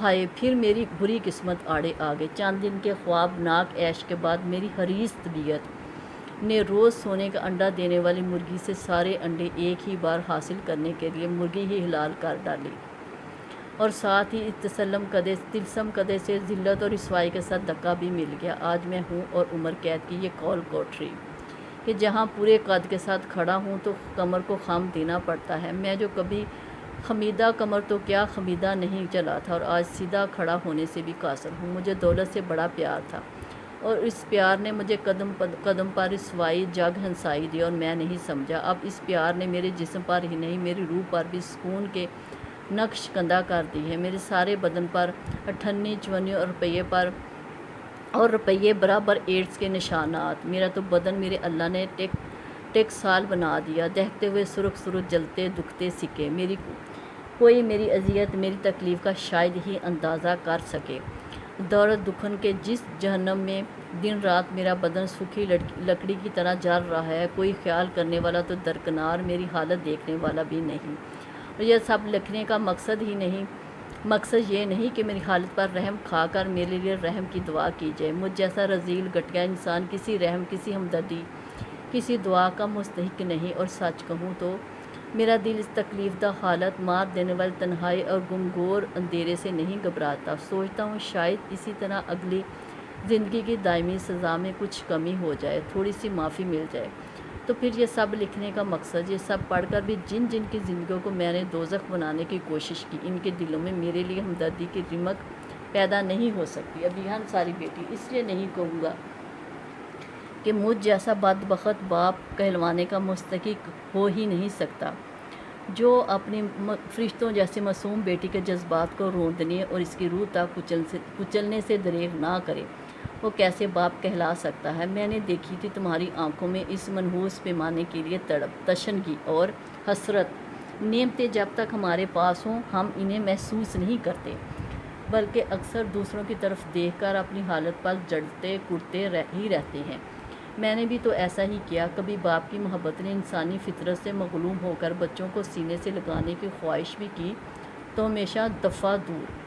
ہائے پھر میری بری قسمت آڑے آ گئی۔ چند دن کے خوابناک عیش کے بعد میری حریص طبیعت نے روز سونے کا انڈا دینے والی مرغی سے سارے انڈے ایک ہی بار حاصل کرنے کے لیے مرغی ہی حلال کر ڈالی، اور ساتھ ہی تلسم قدے سے ذلت اور رسوائی کے ساتھ دھکا بھی مل گیا۔ آج میں ہوں اور عمر قید کی یہ کال کوٹری کہ جہاں پورے قد کے ساتھ کھڑا ہوں تو کمر کو خم دینا پڑتا ہے۔ میں جو کبھی خمیدہ کمر تو کیا خمیدہ نہیں چلا تھا، اور آج سیدھا کھڑا ہونے سے بھی قاصر ہوں۔ مجھے دولت سے بڑا پیار تھا، اور اس پیار نے مجھے قدم پر رسوائی جگ ہنسائی دی، اور میں نہیں سمجھا۔ اب اس پیار نے میرے جسم پر ہی نہیں میری روح پر بھی سکون کے نقش کندہ کر دی ہے۔ میرے سارے بدن پر 58 54 اور روپیے برابر ایڈز کے نشانات۔ میرا تو بدن میرے اللہ نے ٹیکسال بنا دیا، دہتے ہوئے سرخ جلتے دکھتے سکے۔ کوئی میری اذیت، میری تکلیف کا شاید ہی اندازہ کر سکے۔ درد دکھن کے جس جہنم میں دن رات میرا بدن سوکھی لکڑی کی طرح جل رہا ہے، کوئی خیال کرنے والا تو درکنار میری حالت دیکھنے والا بھی نہیں۔ اور یہ سب لکھنے کا مقصد یہ نہیں کہ میری حالت پر رحم کھا کر میرے لیے رحم کی دعا کی جائے۔ مجھ جیسا رذیل گھٹیا انسان کسی رحم، کسی ہمدردی، کسی دعا کا مستحق نہیں۔ اور سچ کہوں تو میرا دل اس تکلیف دہ حالت، مار دینے والی تنہائی اور گمگور اندھیرے سے نہیں گھبراتا۔ سوچتا ہوں شاید اسی طرح اگلی زندگی کی دائمی سزا میں کچھ کمی ہو جائے، تھوڑی سی معافی مل جائے، تو پھر یہ سب لکھنے کا مقصد۔ یہ سب پڑھ کر بھی جن کی زندگیوں کو میں نے دوزخ بنانے کی کوشش کی، ان کے دلوں میں میرے لیے ہمدردی کی رمق پیدا نہیں ہو سکتی۔ ابیہ انصاری بیٹی اس لیے نہیں کہوں گا کہ مجھ جیسا بدبخت باپ کہلوانے کا مستحق ہو ہی نہیں سکتا، جو اپنی فرشتوں جیسے معصوم بیٹی کے جذبات کو روندنے اور اس کی روح تک کچلنے سے دریغ نہ کرے۔ وہ کیسے باپ کہلا سکتا ہے؟ میں نے دیکھی تھی تمہاری آنکھوں میں اس منحوس پیمانے کے لیے تڑپ، تشنگی اور حسرت۔ نعمتیں جب تک ہمارے پاس ہوں ہم انہیں محسوس نہیں کرتے، بلکہ اکثر دوسروں کی طرف دیکھ کر اپنی حالت پر جڑتے کڑتے ہی رہتے ہیں۔ میں نے بھی تو ایسا ہی کیا۔ کبھی باپ کی محبت نے انسانی فطرت سے مغلوب ہو کر بچوں کو سینے سے لگانے کی خواہش بھی کی تو ہمیشہ دفعہ دور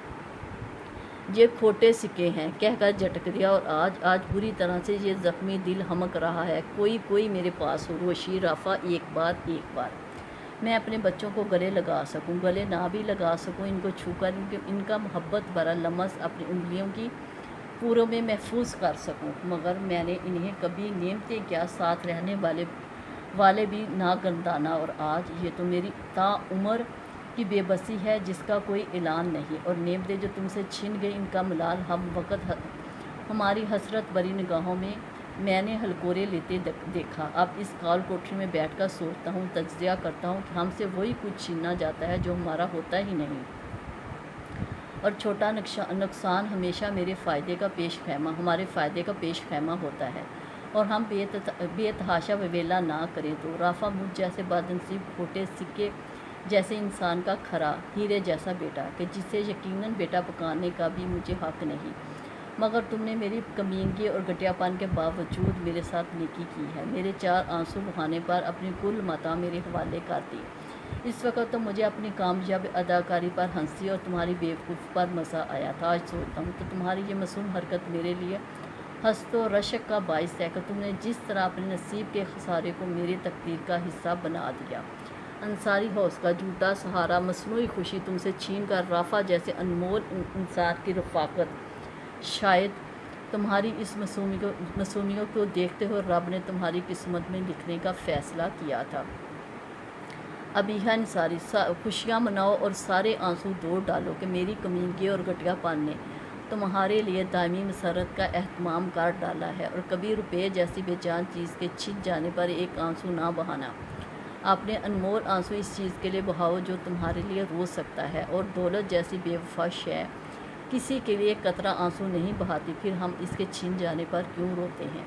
یہ کھوٹے سکے ہیں کہہ کر جھٹک دیا، اور آج بری طرح سے یہ زخمی دل ہمک رہا ہے۔ کوئی میرے پاس ہو، روشی رافع، ایک بار میں اپنے بچوں کو گلے لگا سکوں، گلے نہ بھی لگا سکوں، ان کو چھو کر ان کا محبت بھرا لمس اپنی انگلیوں کی پوروں میں محفوظ کر سکوں، مگر میں نے انہیں کبھی نعمتیں کیا ساتھ رہنے والے بھی نہ گردانا، اور آج یہ تو میری تا عمر کی بے بسی ہے جس کا کوئی اعلان نہیں۔ اور نعمتیں جو تم سے چھن گئی ان کا ملال ہم وقت ہماری حسرت بری نگاہوں میں نے ہلکورے لیتے دیکھا۔ اب اس کال کوٹری میں بیٹھ کر سوچتا ہوں، تجزیہ کرتا ہوں کہ ہم سے وہی کچھ چھینا جاتا ہے جو ہمارا ہوتا ہی نہیں، اور چھوٹا نقصان ہمیشہ ہمارے فائدے کا پیش خیمہ ہوتا ہے، اور ہم بے تحاشا ویلا نہ کریں تو۔ رافع مجھ جیسے بدنصیب کھوٹے سکے جیسے انسان کا کھرا ہیرے جیسا بیٹا، کہ جسے یقیناً بیٹا پکانے کا بھی مجھے حق نہیں، مگر تم نے میری کمینگی اور گھٹیا پن کے باوجود میرے ساتھ نیکی کی ہے، میرے 4 آنسو بہانے پر اپنی کل متاع میرے حوالے کر دی۔ اس وقت تو مجھے اپنی کامیاب اداکاری پر ہنسی اور تمہاری بیوقوف پر مزہ آیا تھا۔ آج سوچتا ہوں تو تمہاری یہ معصوم حرکت میرے لیے حسد و رشک کا باعث ہے کہ تم نے جس طرح اپنے نصیب کے خسارے کو میری تقدیر کا حصہ بنا دیا۔ انصاری ہاؤس کا جھوٹا سہارا، مصنوعی خوشی تم سے چھین کر رافع جیسے انمول انسان کی رفاقت، شاید تمہاری اس معصومیت کو دیکھتے ہوئے رب نے تمہاری قسمت میں لکھنے کا فیصلہ کیا تھا۔ ابیہ انصاری، خوشیاں مناؤ اور سارے آنسو دھو ڈالو کہ میری کمینگی اور گھٹیا پن نے تمہارے لیے دائمی مسرت کا اہتمام کر ڈالا ہے، اور کبھی روپے جیسی بے جان چیز کے چھن جانے پر ایک آنسو نہ بہانا۔ اپنے انمول آنسو اس چیز کے لیے بہاؤ جو تمہارے لیے رو سکتا ہے، اور دولت جیسی بے وفا شے کسی کے لیے قطرہ آنسو نہیں بہاتی، پھر ہم اس کے چھن جانے پر کیوں روتے ہیں؟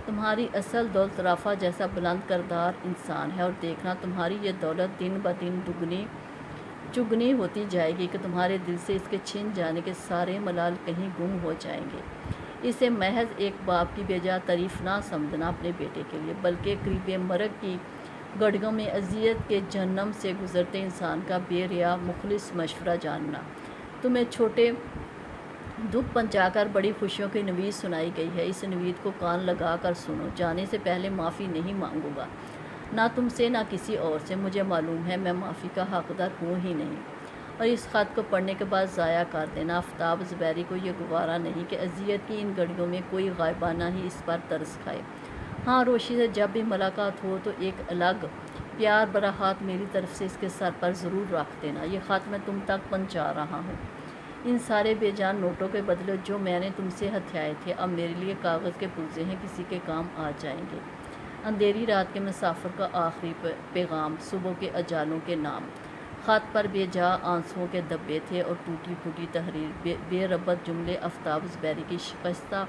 تمہاری اصل دولت رافع جیسا بلند کردار انسان ہے، اور دیکھنا تمہاری یہ دولت دن بدن چگنی ہوتی جائے گی کہ تمہارے دل سے اس کے چھن جانے کے سارے ملال کہیں گم ہو جائیں گے۔ اسے محض ایک باپ کی بیجا تعریف نہ سمجھنا اپنے بیٹے کے لیے، بلکہ قریب مرگ کی گھڑیوں میں اذیت کے جہنم سے گزرتے انسان کا بے ریا مخلص مشورہ جاننا۔ تمہیں چھوٹے دکھ پہنچا کر بڑی خوشیوں کی نوید سنائی گئی ہے۔ اس نوید کو کان لگا کر سنو۔ جانے سے پہلے معافی نہیں مانگوں گا، نہ تم سے نہ کسی اور سے۔ مجھے معلوم ہے میں معافی کا حقدار ہوں ہی نہیں، اور اس خط کو پڑھنے کے بعد ضائع کر دینا۔ آفتاب زبیری کو یہ گوارا نہیں کہ اذیت کی ان گھڑیوں میں کوئی غائبانہ ہی اس پر ترس کھائے۔ ہاں، روشی سے جب بھی ملاقات ہو تو ایک الگ پیار بھرا ہاتھ میری طرف سے اس کے سر پر ضرور رکھ دینا۔ یہ خط میں تم تک پہنچا رہا ہوں۔ ان سارے بے جان نوٹوں کے بدلے جو میں نے تم سے ہتھیائے تھے اب میرے لیے کاغذ کے پرزے ہیں، کسی کے کام آ جائیں گے۔ اندھیری رات کے مسافر کا آخری پیغام، صبح کے اجالوں کے نام۔ خط پر بے جا آنسوؤں کے دبے تھے اور ٹوٹی پھوٹی تحریر، بے ربط جملے آفتاب زبیری کی شکستہ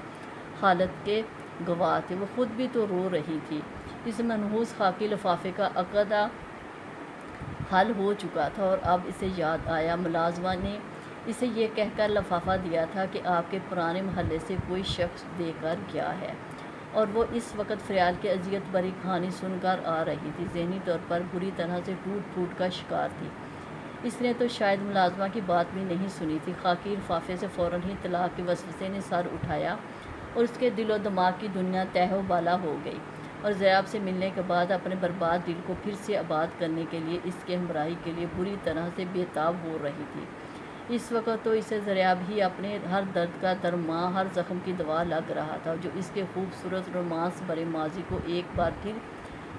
حالت کے گواہ تھے۔ وہ خود بھی تو رو رہی تھی۔ اس منحوس خاکی لفافے کا عقدہ حل ہو چکا تھا اور اب اسے یاد آیا، ملازمہ نے اسے یہ کہہ کر لفافہ دیا تھا کہ آپ کے پرانے محلے سے کوئی شخص دے کر گیا ہے، اور وہ اس وقت فریال کی اذیت بھری کہانی سن کر آ رہی تھی۔ ذہنی طور پر بری طرح سے ٹوٹ پھوٹ کا شکار تھی۔ اس نے تو شاید ملازمہ کی بات بھی نہیں سنی تھی۔ خاکی لفافے سے فوراً ہی طلاق کے وسوسے نے سر اٹھایا اور اس کے دل و دماغ کی دنیا تہہ و بالا ہو گئی، اور ضیاب سے ملنے کے بعد اپنے برباد دل کو پھر سے آباد کرنے کے لیے اس کے ہمراہی کے لیے بری طرح سے بے تاب ہو رہی تھی۔ اس وقت تو اسے ضریاب ہی اپنے ہر درد کا درماں، ہر زخم کی دوا لگ رہا تھا، جو اس کے خوبصورت رومانس بھرے ماضی کو ایک بار پھر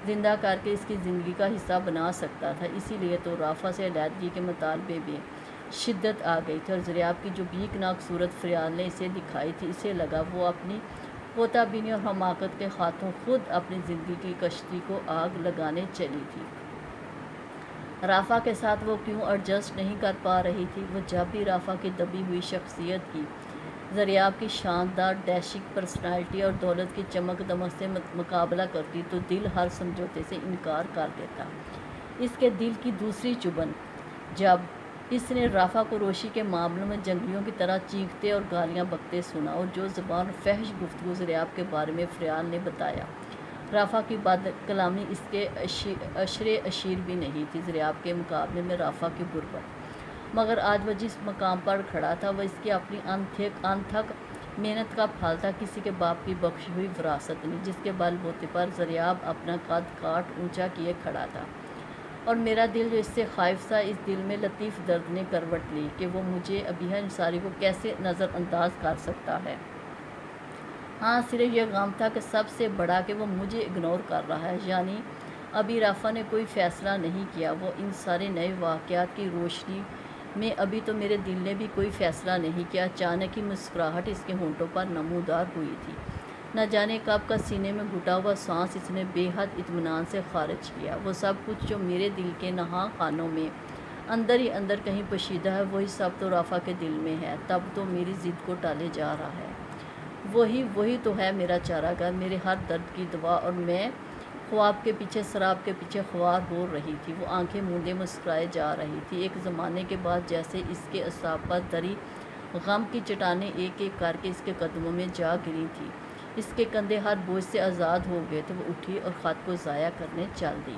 زندہ کر کے اس کی زندگی کا حصہ بنا سکتا تھا۔ اسی لیے تو رافع سے علیحدگی کے مطالبے میں شدت آ گئی تھی، اور ضریاب کی جو بیکناک صورت فریال نے اسے دکھائی تھی، اسے لگا وہ اپنی غوطہ بینی اور حماقت کے ہاتھوں خود اپنی زندگی کی کشتی کو آگ لگانے چلی تھی۔ رافع کے ساتھ وہ کیوں ایڈجسٹ نہیں کر پا رہی تھی؟ وہ جب بھی رافع کی دبی ہوئی شخصیت کی، ضریاب کی شاندار ڈیشنگ پرسنالٹی اور دولت کی چمک دمک سے مقابلہ کرتی تو دل ہر سمجھوتے سے انکار کر دیتا۔ اس کے دل کی دوسری چبھن، جب اس نے رافع کو روشی کے معاملوں میں جنگلیوں کی طرح چیختے اور گالیاں بکتے سنا، اور جو زبان فحش گفتگو ضریاب کے بارے میں فریال نے بتایا۔ رافع کی بد کلامی اس کے عشرے اشیر بھی نہیں تھی ضریاب کے مقابلے میں رافع کی غربت، مگر آج وہ جس مقام پر کھڑا تھا وہ اس کی اپنی انتھک محنت کا پھل تھا، کسی کے باپ کی بخشی ہوئی وراثت نہیں، جس کے بل بوتے پر ضریاب اپنا قد کاٹ اونچا کیے کھڑا تھا۔ اور میرا دل جو اس سے خائف تھا، اس دل میں لطیف درد نے کروٹ لی کہ وہ مجھے ابیہ انصاری کو کیسے نظر انداز کر سکتا ہے۔ ہاں، صرف یہ غم تھا کہ سب سے بڑا کہ وہ مجھے اگنور کر رہا ہے، یعنی ابھی رافع نے کوئی فیصلہ نہیں کیا۔ وہ ان سارے نئے واقعات کی روشنی میں ابھی تو میرے دل نے بھی کوئی فیصلہ نہیں کیا۔ اچانک ہی مسکراہٹ اس کے ہونٹوں پر نمودار ہوئی تھی۔ نہ جانے کب کا سینے میں گھٹا ہوا سانس اس نے بے حد اطمینان سے خارج کیا۔ وہ سب کچھ جو میرے دل کے نہاں خانوں میں اندر ہی اندر کہیں پوشیدہ ہے، وہی سب تو رافع کے دل میں ہے۔ تب تو میری ضد کو ٹالے جا رہا ہے۔ وہی تو ہے میرا چارہ گر، میرے ہر درد کی دوا، اور میں خواب کے پیچھے، سراب کے پیچھے خوار ہو رہی تھی۔ وہ آنکھیں موندے مسکرائے جا رہی تھی۔ ایک زمانے کے بعد جیسے اس کے اعصاب پر دری غم کی چٹانیں ایک ایک کر کے اس کے قدموں میں جا گری تھی۔ اس کے کندھے ہر بوجھ سے آزاد ہو گئے تھے۔ وہ اٹھی اور خط کو ضائع کرنے چل دی۔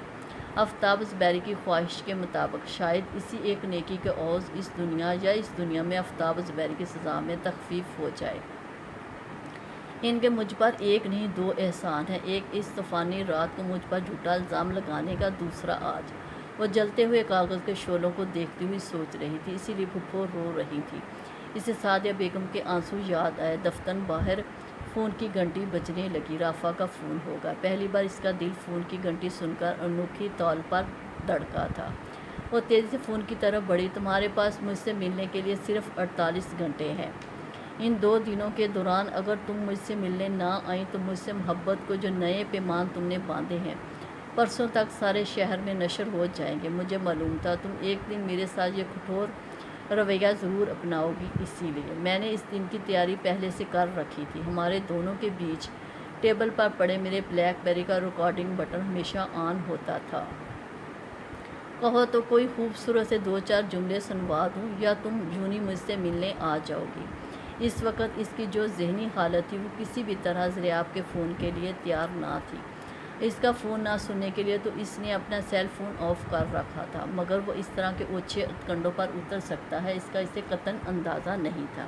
آفتاب زبیری کی خواہش کے مطابق شاید اسی ایک نیکی کے عوض اس دنیا یا اس دنیا میں آفتاب زبیری کی سزا میں تخفیف ہو جائے۔ ان کے مجھ پر ایک نہیں دو احسان ہیں، ایک اس طوفانی رات کو مجھ پر جھوٹا الزام لگانے کا، دوسرا آج۔ وہ جلتے ہوئے کاغذ کے شعلوں کو دیکھتی ہوئی سوچ رہی تھی، اسی لیے پھپھو رو رہی تھی۔ اسے سعدیہ بیگم کے آنسو یاد آئے۔ دفتر باہر فون کی گھنٹی بجنے لگی۔ رافع کا فون ہوگا۔ پہلی بار اس کا دل فون کی گھنٹی سن کر انوکھی تال پر دھڑکا تھا۔ وہ تیزی سے فون کی طرف بڑھی۔ تمہارے پاس مجھ سے ملنے کے لیے صرف 48 گھنٹے ہیں۔ ان 2 دنوں کے دوران اگر تم مجھ سے ملنے نہ آئیں تو مجھ سے محبت کو جو نئے پیمان تم نے باندھے ہیں پرسوں تک سارے شہر میں نشر ہو جائیں گے۔ مجھے معلوم تھا تم ایک دن میرے ساتھ یہ کٹھور رویہ ضرور اپناؤ گی، اسی لیے میں نے اس دن کی تیاری پہلے سے کر رکھی تھی۔ ہمارے دونوں کے بیچ ٹیبل پر پڑے میرے بلیک بیری کا ریکارڈنگ بٹن ہمیشہ آن ہوتا تھا۔ کہو تو کوئی خوبصورت سے 2-4 جملے سنوا دوں، یا تم یوں ہی مجھ سے ملنے آ جاؤ گی۔ اس وقت اس کی جو ذہنی حالت تھی وہ کسی بھی طرح ضریاب کے فون کے لیے تیار نہ تھی۔ اس کا فون نہ سننے کے لیے تو اس نے اپنا سیل فون آف کر رکھا تھا، مگر وہ اس طرح کے اونچے کنڈوں پر اتر سکتا ہے اس کا اسے قطعاً اندازہ نہیں تھا۔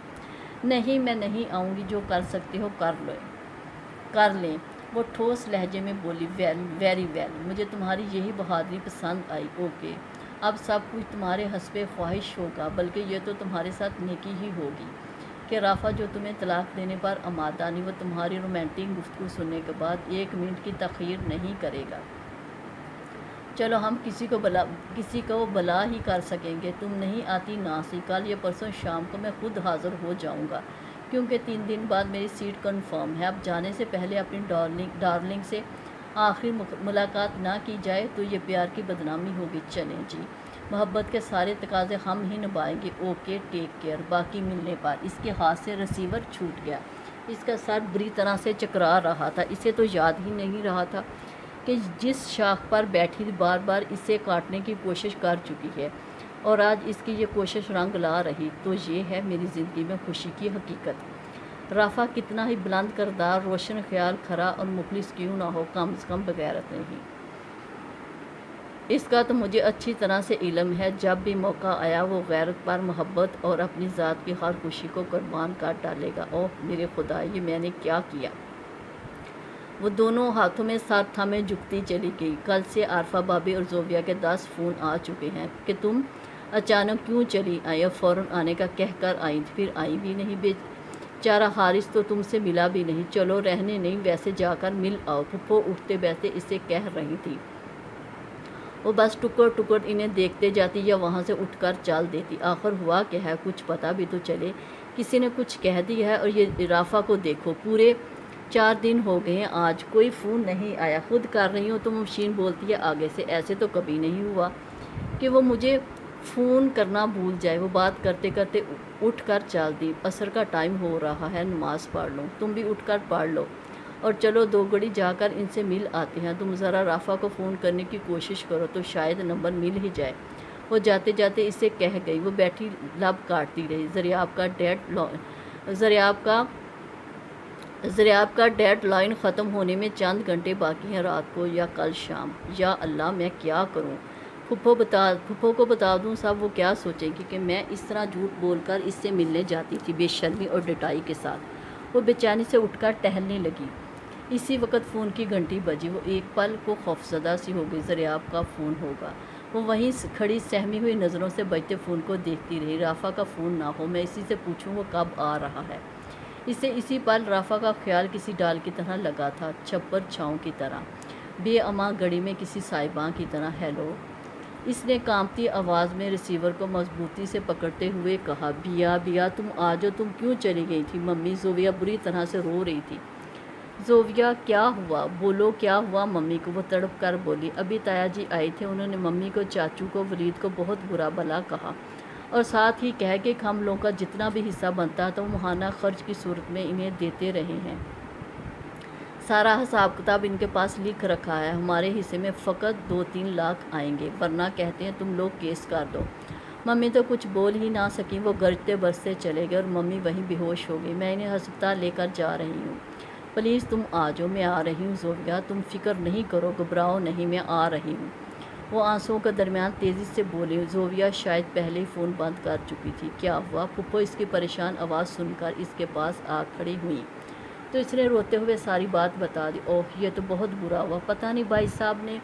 نہیں، میں نہیں آؤں گی، جو کر سکتے ہو کر لیں، وہ ٹھوس لہجے میں بولی۔ ویری ویل، مجھے تمہاری یہی بہادری پسند آئی۔ اوکے، اب سب کچھ تمہارے حسب خواہش ہوگا، بلکہ یہ تو تمہارے ساتھ نیکی ہی ہوگی کہ رافع جو تمہیں طلاق دینے پر آمادہ نہیں، وہ تمہاری رومانٹک گفتگو سننے کے بعد 1 منٹ کی تاخیر نہیں کرے گا۔ چلو، ہم کسی کو بلا ہی کر سکیں گے۔ تم نہیں آتی نانسی، کل یا پرسوں شام کو میں خود حاضر ہو جاؤں گا، کیونکہ 3 دن بعد میری سیٹ کنفرم ہے۔ اب جانے سے پہلے اپنی ڈارلنگ سے آخری ملاقات نہ کی جائے تو یہ پیار کی بدنامی ہوگی۔ چلیں جی، محبت کے سارے تقاضے ہم ہی نبھائیں گے۔ اوکے، ٹیک کیئر، باقی ملنے پر۔ اس کے ہاتھ سے ریسیور چھوٹ گیا۔ اس کا سر بری طرح سے چکرا رہا تھا۔ اسے تو یاد ہی نہیں رہا تھا کہ جس شاخ پر بیٹھی بار بار اسے کاٹنے کی کوشش کر چکی ہے، اور آج اس کی یہ کوشش رنگ لا رہی۔ تو یہ ہے میری زندگی میں خوشی کی حقیقت۔ رافع کتنا ہی بلند کردار، روشن خیال، کھرا اور مخلص کیوں نہ ہو، کم از کم بغیرت نہیں۔ اس کا تو مجھے اچھی طرح سے علم ہے۔ جب بھی موقع آیا وہ غیرت پر، محبت اور اپنی ذات کی ہر خوشی کو قربان کر ڈالے گا۔ اوہ میرے خدا، یہ میں نے کیا کیا؟ وہ دونوں ہاتھوں میں سر تھامے جھکتی چلی گئی۔ کل سے عارفہ بھابھی اور زوفیا کے 10 فون آ چکے ہیں کہ تم اچانک کیوں چلی آئی؟ اب فوراً آنے کا کہہ کر آئی تھی، پھر آئی بھی نہیں۔ بیچارہ حارث تو تم سے ملا بھی نہیں۔ چلو رہنے نہیں، ویسے جا کر مل آؤ، پھپھو اٹھتے بیٹھتے اسے کہہ رہی تھی۔ وہ بس ٹکڑ انہیں دیکھتے جاتی یا وہاں سے اٹھ کر چل دیتی۔ آخر ہوا کیا ہے، کچھ پتہ بھی تو چلے۔ کسی نے کچھ کہہ دیا ہے، اور یہ رافع کو دیکھو، پورے 4 دن ہو گئے ہیں، آج کوئی فون نہیں آیا۔ خود کر رہی ہوں تو مشین بولتی ہے آگے سے۔ ایسے تو کبھی نہیں ہوا کہ وہ مجھے فون کرنا بھول جائے۔ وہ بات کرتے کرتے اٹھ کر چل دی۔ عصر کا ٹائم ہو رہا ہے، نماز پڑھ لوں۔ تم بھی اٹھ کر پڑھ لو، اور چلو 2 گھڑی جا کر ان سے مل آتے ہیں۔ تم ذرا رافع کو فون کرنے کی کوشش کرو تو شاید نمبر مل ہی جائے۔ وہ جاتے جاتے اسے کہہ گئی۔ وہ بیٹھی لب کاٹتی رہی۔ زریاب کا ڈیڈ لائن ختم ہونے میں چند گھنٹے باقی ہیں، رات کو یا کل شام۔ یا اللہ، میں کیا کروں؟ پھپھو کو بتا دوں سب؟ وہ کیا سوچے گی کہ میں اس طرح جھوٹ بول کر اس سے ملنے جاتی تھی، بے شرمی اور ڈٹائی کے ساتھ۔ وہ بے چینی سے اٹھ کر ٹہلنے لگی۔ اسی وقت فون کی گھنٹی بجی۔ وہ ایک پل کو خوفزدہ سی ہو گئی۔ زریاب کا فون ہوگا۔ وہ وہیں کھڑی سہمی ہوئی نظروں سے بجتے فون کو دیکھتی رہی۔ رافع کا فون نہ ہو، میں اسی سے پوچھوں وہ کب آ رہا ہے۔ اسے اسی پل رافع کا خیال کسی ڈال کی طرح لگا تھا، چھپر چھاؤں کی طرح، بے اما گھڑی میں کسی سائباں کی طرح۔ ہیلو، اس نے کانپتی آواز میں ریسیور کو مضبوطی سے پکڑتے ہوئے کہا۔ بیا تم آ جاؤ، تم کیوں چلی گئی تھی؟ ممی، زوفیا بری طرح سے رو رہی تھی۔ زوفیا، کیا ہوا؟ بولو کیا ہوا ممی کو؟ وہ تڑپ کر بولی۔ ابھی تایا جی آئے تھے، انہوں نے ممی کو، چاچو کو، ولید کو بہت برا بھلا کہا، اور ساتھ ہی کہہ کہ ہم لوگوں کا جتنا بھی حصہ بنتا تھا وہ ماہانہ خرچ کی صورت میں انہیں دیتے رہے ہیں۔ سارا حساب کتاب ان کے پاس لکھ رکھا ہے۔ ہمارے حصے میں فقط 2-3 لاکھ آئیں گے، ورنہ کہتے ہیں تم لوگ کیس کر دو۔ ممی تو کچھ بول ہی نہ سکیں، وہ گرجتے برستے چلے گئے اور ممی وہیں بے ہوش ہو گئی۔ میں انہیں ہسپتال لے کر جا رہی ہوں، پلیز تم آ جاؤ۔ میں آ رہی ہوں زوفیا، تم فکر نہیں کرو، گھبراؤ نہیں، میں آ رہی ہوں۔ وہ آنسوؤں کے درمیان تیزی سے بولی۔ زوفیا شاید پہلے ہی فون بند کر چکی تھی۔ کیا ہوا؟ پھپھو اس کی پریشان آواز سن کر اس کے پاس آ کھڑی ہوئی تو اس نے روتے ہوئے ساری بات بتا دی۔ اوہ، یہ تو بہت برا ہوا۔ پتہ نہیں بھائی صاحب نے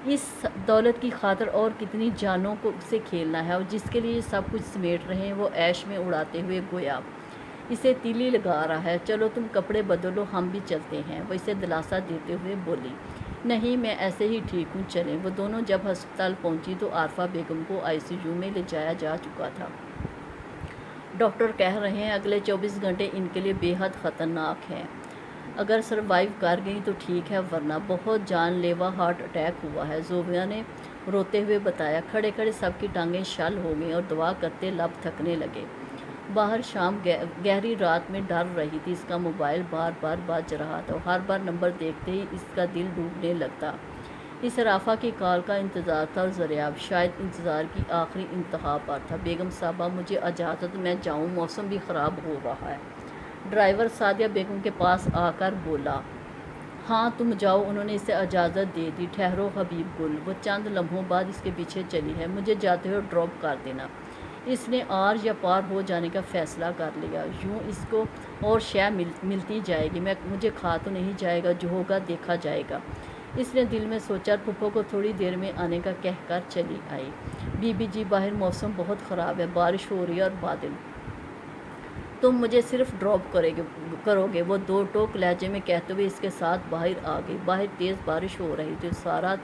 اس دولت کی خاطر اور کتنی جانوں کو سے کھیلنا ہے، اور جس کے لیے سب کچھ سمیٹ رہے ہیں۔ وہ عیش میں اڑاتے ہوئے گویا اسے تیلی لگا رہا ہے۔ چلو تم کپڑے بدلو، ہم بھی چلتے ہیں، وہ اسے دلاسا دیتے ہوئے بولی۔ نہیں، میں ایسے ہی ٹھیک ہوں، چلیں۔ وہ دونوں جب ہسپتال پہنچی تو عارفہ بیگم کو ICU میں لے جایا جا چکا تھا۔ ڈاکٹر کہہ رہے ہیں اگلے 24 گھنٹے ان کے لیے بے حد خطرناک ہیں۔ اگر سروائیو کر گئی تو ٹھیک ہے، ورنہ بہت جان لیوا ہارٹ اٹیک ہوا ہے، زوفیا نے روتے ہوئے بتایا۔ کھڑے کھڑے سب کی ٹانگیں شل ہو گئیں اور دعا کرتے لب تھکنے لگے۔ باہر شام گہری رات میں ڈر رہی تھی۔ اس کا موبائل بار بار بج رہا تھا، ہر بار نمبر دیکھتے ہی اس کا دل ڈوبنے لگتا۔ اس رافع کی کال کا انتظار تھا، اور زریاب شاید انتظار کی آخری انتہا پر تھا۔ بیگم صاحبہ، مجھے اجازت، میں جاؤں، موسم بھی خراب ہو رہا ہے۔ ڈرائیور سعدیہ بیگم کے پاس آ کر بولا۔ ہاں تم جاؤ، انہوں نے اسے اجازت دے دی۔ ٹھہرو حبیب گل، وہ چند لمحوں بعد اس کے پیچھے چلی ہے۔ مجھے جاتے ہوئے ڈراپ کر دینا۔ اس نے آر یا پار ہو جانے کا فیصلہ کر لیا۔ یوں اس کو اور شے ملتی جائے گی، مجھے کھا تو نہیں جائے گا، جو ہوگا دیکھا جائے گا، اس نے دل میں سوچا، اور پھپھو کو تھوڑی دیر میں آنے کا کہہ کر چلی آئی۔ بی بی جی باہر موسم بہت خراب ہے، بارش ہو رہی ہے اور بادل۔ تم مجھے صرف ڈراپ کرو گے، وہ دو ٹوک لہجے میں کہتے ہوئے اس کے ساتھ باہر آ گئی۔ باہر تیز بارش ہو رہی تھی، سارا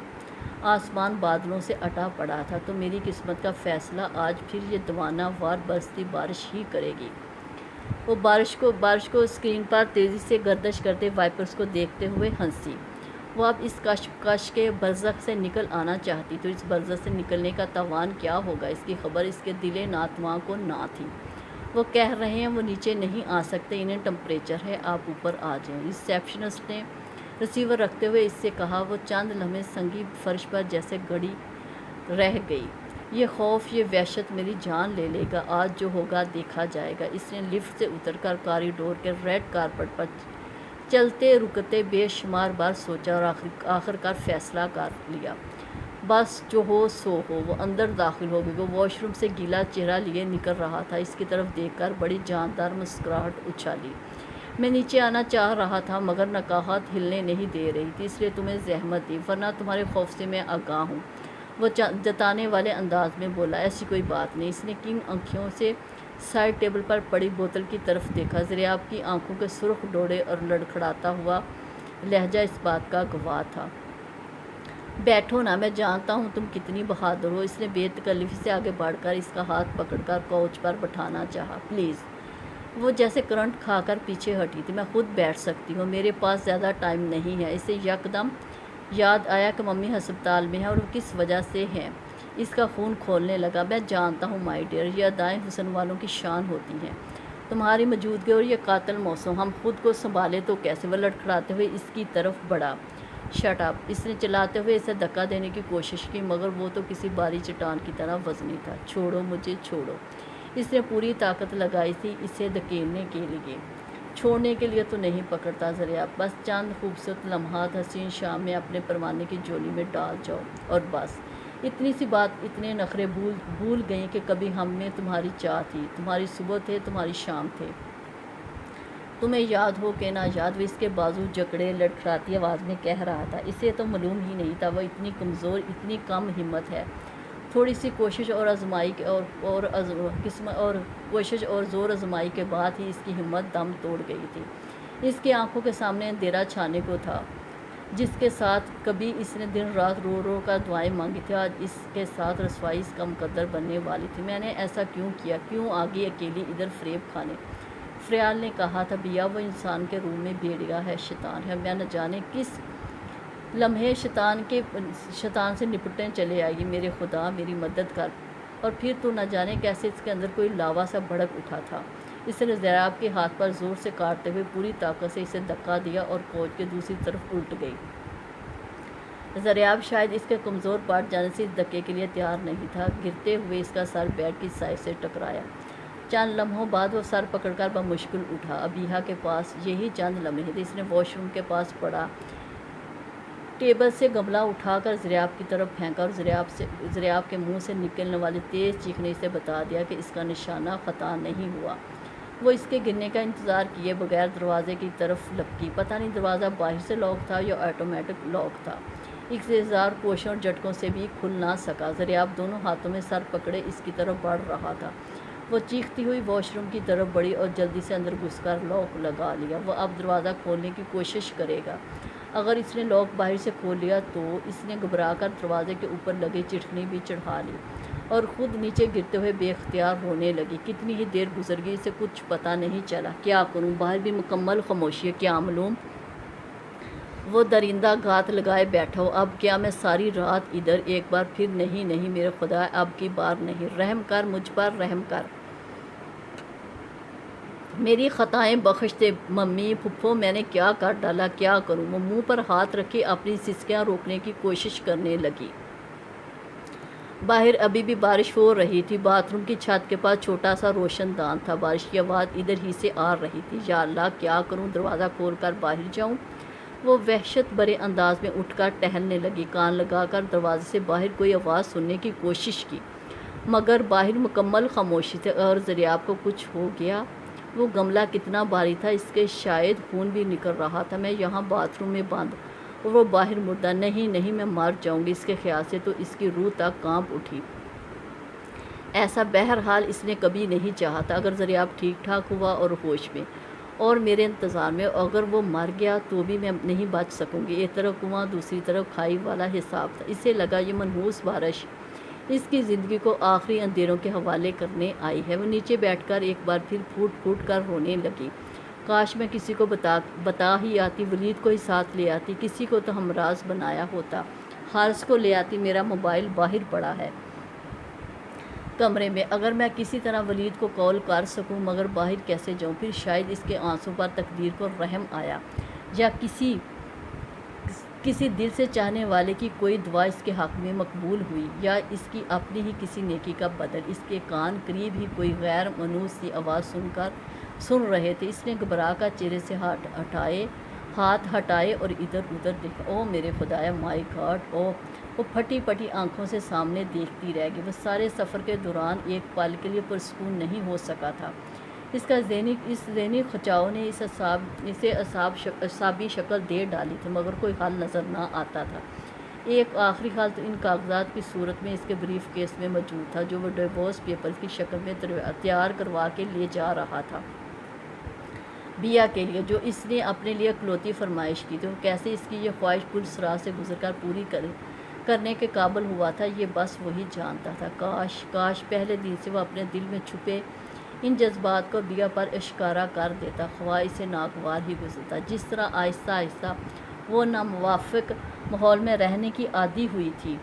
آسمان بادلوں سے اٹا پڑا تھا۔ تو میری قسمت کا فیصلہ آج پھر یہ دیوانہ وار برستی بارش ہی کرے گی۔ وہ بارش کو اسکرین پر تیزی سے گردش کرتے وائپرز کو دیکھتے ہوئے ہنسی۔ وہ اب اس کش کے برزخ سے نکل آنا چاہتی، تو اس برزخ سے نکلنے کا توان کیا ہوگا، اس کی خبر اس کے دل ناتواں کو نہ تھی۔ وہ کہہ رہے ہیں وہ نیچے نہیں آ سکتے، انہیں ٹمپریچر ہے، آپ اوپر آ جائیں۔ ریسیپشنسٹ نے ریسیور رکھتے ہوئے اس سے کہا۔ وہ چند لمحے سنگی فرش پر جیسے گڑی رہ گئی۔ یہ خوف، یہ وحشت میری جان لے لے گا، آج جو ہوگا دیکھا جائے گا۔ اس نے لفٹ سے اتر کر کاریڈور کے ریڈ کارپٹ پر چلتے رکتے بے شمار بار سوچا، اور آخر کار فیصلہ کر لیا۔ بس جو ہو سو ہو۔ وہ اندر داخل ہو گئی۔ وہ واش روم سے گیلا چہرہ لیے نکل رہا تھا۔ اس کی طرف دیکھ کر بڑی جاندار مسکراہٹ اچھالی۔ میں نیچے آنا چاہ رہا تھا، مگر نکاحت ہلنے نہیں دے رہی تھی، اس لیے تمہیں زحمت دی، ورنہ تمہارے خوف سے میں آگاہ ہوں، وہ جتانے والے انداز میں بولا۔ ایسی کوئی بات نہیں۔ اس نے کن آنکھوں سے سائڈ ٹیبل پر پڑی بوتل کی طرف دیکھا۔ ضریاب کی آنکھوں کے سرخ ڈوڑے اور لڑکھڑاتا ہوا لہجہ اس بات کا گواہ تھا۔ بیٹھو نا، میں جانتا ہوں تم کتنی بہادر ہو۔ اس نے بے تکلفی سے آگے بڑھ کر اس کا ہاتھ پکڑ کر کوچ پر بٹھانا چاہا۔ پلیز۔ وہ جیسے کرنٹ کھا کر پیچھے ہٹی تھی۔ میں خود بیٹھ سکتی ہوں، میرے پاس زیادہ ٹائم نہیں ہے۔ اسے یکدم یاد آیا کہ ممی ہسپتال میں ہے، اور وہ کس وجہ سے ہے۔ اس کا خون کھولنے لگا۔ میں جانتا ہوں مائی ڈیئر، یہ ادائیں حسن والوں کی شان ہوتی ہیں، تمہاری موجودگی اور یہ قاتل موسم، ہم خود کو سنبھالے تو کیسے۔ وہ لڑکھڑاتے ہوئے اس کی طرف بڑھا۔ شٹ اپ، اس نے چلاتے ہوئے اسے دھکا دینے کی کوشش کی، مگر وہ تو کسی باری چٹان کی طرح وزنی تھا۔ چھوڑو مجھے، چھوڑو۔ اس نے پوری طاقت لگائی تھی اسے دھکیلنے کے لیے۔ چھوڑنے کے لیے تو نہیں پکڑتا ضریاب، بس چند خوبصورت لمحات حسین شام میں اپنے پروانے کی جولی میں ڈال جاؤ، اور بس۔ اتنی سی بات، اتنے نخرے بھول گئیں کہ کبھی ہم میں تمہاری چاہ تھی، تمہاری صبح تھے، تمہاری شام تھے، تمہیں یاد ہو کہ نہ یاد۔ وہ اس کے بازو جکڑے لڑکھڑاتی آواز میں کہہ رہا تھا۔ اسے تو معلوم ہی نہیں تھا وہ اتنی کمزور، اتنی کم ہمت ہے۔ تھوڑی سی کوشش اور آزمائی اور زور آزمائی کے بعد ہی اس کی ہمت دم توڑ گئی تھی۔ اس کی آنکھوں کے سامنے اندھیرا چھانے کو تھا، جس کے ساتھ کبھی اس نے دن رات رو رو کر دعائیں مانگی تھی، آج اس کے ساتھ رسوائی اس کا مقدر بننے والی تھی۔ میں نے ایسا کیوں کیا، کیوں آگے اکیلی ادھر فریب کھانے؟ فریال نے کہا تھا بیا، وہ انسان کے روح میں بھیڑیا ہے، شیطان ہے، میں نہ جانے کس لمحے شیطان سے نپٹنے چلے آئے گی۔ میرے خدا میری مدد کر۔ اور پھر تو نہ جانے کیسے اس کے اندر کوئی لاوا سا بھڑک اٹھا تھا۔ اس نے ضریاب کے ہاتھ پر زور سے کاٹتے ہوئے پوری طاقت سے اسے دھکا دیا، اور کوچ کے دوسری طرف الٹ گئی۔ ضریاب شاید اس کے کمزور پڑ جانے سے اس دھکے کے لیے تیار نہیں تھا۔ گرتے ہوئے اس کا سر بیڈ کی سائڈ سے ٹکرایا۔ چند لمحوں بعد وہ سر پکڑ کر بمشکل اٹھا۔ ابیحا کے پاس یہی چند لمحے تھے۔ اس نے واش روم کے پاس پڑا ٹیبل سے گملہ اٹھا کر ضریاب کی طرف پھینکا، اور ضریاب کے منہ سے نکلنے والے تیز چیخ نے اسے بتا دیا کہ اس کا نشانہ خطا نہیں ہوا۔ وہ اس کے گرنے کا انتظار کیے بغیر دروازے کی طرف لپکی۔ پتہ نہیں دروازہ باہر سے لاک تھا یا آٹومیٹک لاک تھا۔ اس ہزار کوششوں اور جھٹکوں سے بھی کھل نہ سکا۔ ضریاب دونوں ہاتھوں میں سر پکڑے اس کی طرف بڑھ رہا تھا۔ وہ چیختی ہوئی واش روم کی طرف بڑھی اور جلدی سے اندر گھس کر لاک لگا لیا۔ وہ اب دروازہ کھولنے کی کوشش کرے گا۔ اگر اس نے لاک باہر سے کھول لیا تو اس نے گھبرا کر دروازے کے اوپر لگی چٹکنی بھی چڑھا لی، اور خود نیچے گرتے ہوئے بے اختیار رونے لگی۔ کتنی ہی دیر گزر گئی، اسے کچھ پتہ نہیں چلا۔ کیا کروں؟ باہر بھی مکمل خاموشی ہے، کیا معلوم؟ وہ درندہ گات لگائے بیٹھا ہو۔ اب کیا میں ساری رات ادھر؟ ایک بار پھر نہیں میرے خدا، اب کی بار نہیں، رحم کر مجھ پر، رحم کر، میری خطائیں بخش دے۔ ممی، پھپھو، میں نے کیا کر ڈالا، کیا کروں؟ وہ منہ پر ہاتھ رکھے اپنی سسکیاں روکنے کی کوشش کرنے لگی۔ باہر ابھی بھی بارش ہو رہی تھی۔ باتھ روم کی چھت کے پاس چھوٹا سا روشن دان تھا۔ بارش کی آواز ادھر ہی سے آ رہی تھی۔ یا اللہ، کیا کروں؟ دروازہ کھول کر باہر جاؤں؟ وہ وحشت برے انداز میں اٹھ کر ٹہلنے لگی، کان لگا کر دروازے سے باہر کوئی آواز سننے کی کوشش کی، مگر باہر مکمل خاموشی تھی۔ اور دریاب کو کچھ ہو گیا؟ وہ گملہ کتنا بھاری تھا، اس کے شاید خون بھی نکل رہا تھا۔ میں یہاں باتھ روم میں بند اور وہ باہر مردہ، نہیں نہیں میں مر جاؤں گی۔ اس کے خیال سے تو اس کی روح تک کانپ اٹھی۔ ایسا بہرحال اس نے کبھی نہیں چاہا تھا۔ اگر دریاب ٹھیک ٹھاک ہوا اور ہوش میں اور میرے انتظار میں، اگر وہ مر گیا تو بھی میں نہیں بچ سکوں گی۔ ایک طرف کنواں، دوسری طرف کھائی والا حساب تھا۔ اسے لگا یہ منحوس بارش اس کی زندگی کو آخری اندھیروں کے حوالے کرنے آئی ہے۔ وہ نیچے بیٹھ کر ایک بار پھر پھوٹ پھوٹ کر رونے لگی۔ کاش میں کسی کو بتا ہی آتی، ولید کو ہی ساتھ لے آتی، کسی کو تو ہمراز بنایا ہوتا، حارث کو لے آتی۔ میرا موبائل باہر پڑا ہے کمرے میں، اگر میں کسی طرح ولید کو کال کر سکوں، مگر باہر کیسے جاؤں؟ پھر شاید اس کے آنسوں پر تقدیر کو رحم آیا، یا کسی دل سے چاہنے والے کی کوئی دعا اس کے حق میں مقبول ہوئی، یا اس کی اپنی ہی کسی نیکی کا بدل۔ اس کے کان قریب ہی کوئی غیر منوس سی آواز سن رہے تھے۔ اس نے گھبرا کر چہرے سے ہاتھ ہٹائے اور ادھر ادھر دیکھا۔ او میرے خدایا، مائی گاڈ! او! وہ پھٹی پٹی آنکھوں سے سامنے دیکھتی رہ گئی۔ وہ سارے سفر کے دوران ایک پل کے لیے پرسکون نہیں ہو سکا تھا۔ اس ذہنی کھچاؤ نے اسے اعصابی شکل دے ڈالی تھی، مگر کوئی حل نظر نہ آتا تھا۔ ایک آخری حل تو ان کاغذات کی صورت میں اس کے بریف کیس میں موجود تھا، جو وہ ڈیورس پیپر کی شکل میں تیار کروا کے لے جا رہا تھا بیا کے لیے، جو اس نے اپنے لیے اکلوتی فرمائش کی تھی۔ وہ کیسے اس کی یہ خواہش پل صراط سے گزر کر پوری کرنے کے قابل ہوا تھا، یہ بس وہی جانتا تھا۔ کاش پہلے دن سے وہ اپنے دل میں چھپے ان جذبات کو بیا پر اشکارا کر دیتا، خواہ اسے ناگوار ہی گزرتا۔ جس طرح آہستہ آہستہ وہ ناموافق ماحول میں رہنے کی عادی ہوئی تھی،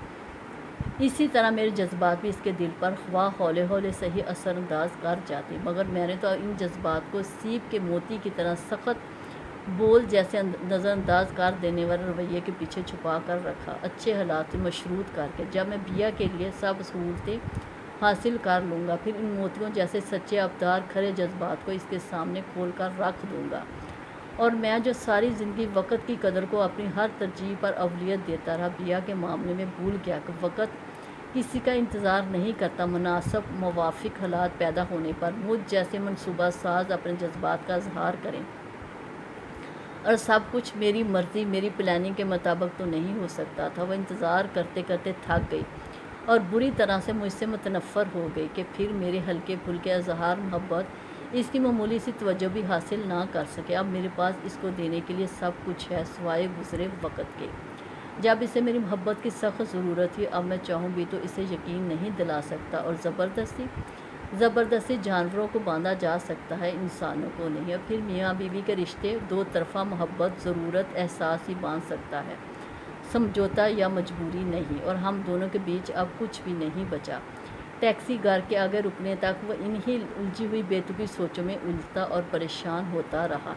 اسی طرح میرے جذبات بھی اس کے دل پر خواہ ہولے ہولے صحیح اثر انداز کر جاتے، مگر میں نے تو ان جذبات کو سیب کے موتی کی طرح سخت بول جیسے نظر انداز کر دینے والے رویے کے پیچھے چھپا کر رکھا، اچھے حالات سے مشروط کر کے۔ جب میں بیا کے لیے سب سہولتیں حاصل کر لوں گا، پھر ان موتیوں جیسے سچے ابدار کھرے جذبات کو اس کے سامنے کھول کر رکھ دوں گا۔ اور میں جو ساری زندگی وقت کی قدر کو اپنی ہر ترجیح پر اولویت دیتا رہا، بیا کے معاملے میں بھول گیا کہ وقت کسی کا انتظار نہیں کرتا۔ مناسب موافق حالات پیدا ہونے پر مجھ جیسے منصوبہ ساز اپنے جذبات کا اظہار کریں، اور سب کچھ میری مرضی، میری پلاننگ کے مطابق تو نہیں ہو سکتا تھا۔ وہ انتظار کرتے کرتے تھک گئی اور بری طرح سے مجھ سے متنفر ہو گئی کہ پھر میرے ہلکے پھلکے اظہار محبت اس کی معمولی سی توجہ بھی حاصل نہ کر سکے۔ اب میرے پاس اس کو دینے کے لیے سب کچھ ہے سوائے گزرے وقت کے۔ جب اسے میری محبت کی سخت ضرورت تھی، اب میں چاہوں بھی تو اسے یقین نہیں دلا سکتا، اور زبردستی جانوروں کو باندھا جا سکتا ہے، انسانوں کو نہیں۔ اور پھر میاں بیوی کے رشتے دو طرفہ محبت، ضرورت، احساس ہی باندھ سکتا ہے، سمجھوتا یا مجبوری نہیں، اور ہم دونوں کے بیچ اب کچھ بھی نہیں بچا۔ ٹیکسی گھر کے آگے رکنے تک وہ انہی الجھی ہوئی بے تکی سوچوں میں الجھتا اور پریشان ہوتا رہا۔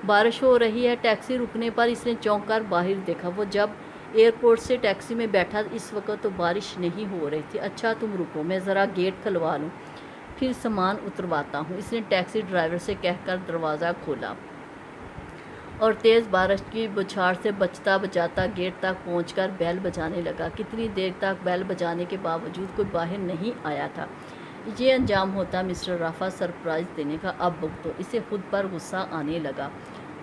بارش ہو رہی ہے؟ ٹیکسی رکنے پر اس نے چونک کر باہر دیکھا۔ وہ جب ایئرپورٹ سے ٹیکسی میں بیٹھا اس وقت تو بارش نہیں ہو رہی تھی۔ اچھا تم رکو، میں ذرا گیٹ کھلوا لوں، پھر سامان اترواتا ہوں، اس نے ٹیکسی ڈرائیور سے کہہ کر دروازہ کھولا اور تیز بارش کی بچھاڑ سے بچتا بچاتا گیٹ تک پہنچ کر بیل بجانے لگا۔ کتنی دیر تک بیل بجانے کے باوجود کوئی باہر نہیں آیا تھا۔ یہ انجام ہوتا مسٹر رافع سرپرائز دینے کا۔ اب بھگتو! اسے خود پر غصہ آنے لگا۔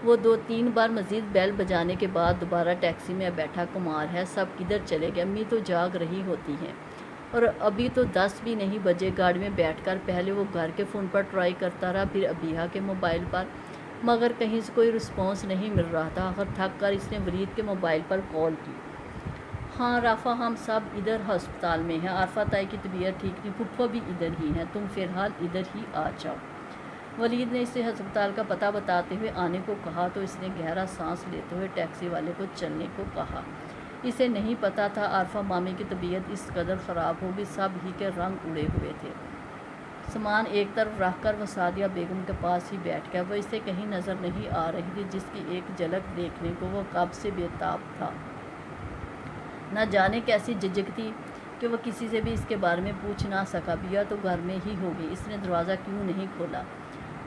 وہ 2-3 بار مزید بیل بجانے کے بعد دوبارہ ٹیکسی میں بیٹھا۔ کمار ہے، سب کدھر چلے گئے؟ امی تو جاگ رہی ہوتی ہیں، اور ابھی تو 10 بھی نہیں بجے۔ گاڑی میں بیٹھ کر پہلے وہ گھر کے فون پر ٹرائی کرتا رہا، پھر ابیہا کے موبائل پر، مگر کہیں سے کوئی رسپانس نہیں مل رہا تھا۔ آخر تھک کر اس نے ولید کے موبائل پر کال کی۔ ہاں رافع، ہم سب ادھر ہسپتال میں ہیں، عارفہ تائی کی طبیعت ٹھیک نہیں، پھپھو بھی ادھر ہی ہیں، تم فی الحال ادھر ہی آ جاؤ۔ ولید نے اسے ہسپتال کا پتہ بتاتے ہوئے آنے کو کہا تو اس نے گہرا سانس لیتے ہوئے ٹیکسی والے کو چلنے کو کہا۔ اسے نہیں پتہ تھا عارفہ مامی کی طبیعت اس قدر خراب ہوگی، سب ہی کے رنگ اڑے ہوئے تھے۔ سامان ایک طرف رکھ کر وہ سعدیہ بیگم کے پاس ہی بیٹھ گیا۔ وہ اسے کہیں نظر نہیں آ رہی تھی، جس کی ایک جھلک دیکھنے کو وہ کب سے بے تاب تھا۔ نہ جانے کیسی جھجک تھی کہ وہ کسی سے بھی اس کے بارے میں پوچھ نہ سکا۔ بیا تو گھر میں ہی ہوگی، اس نے دروازہ کیوں نہیں کھولا؟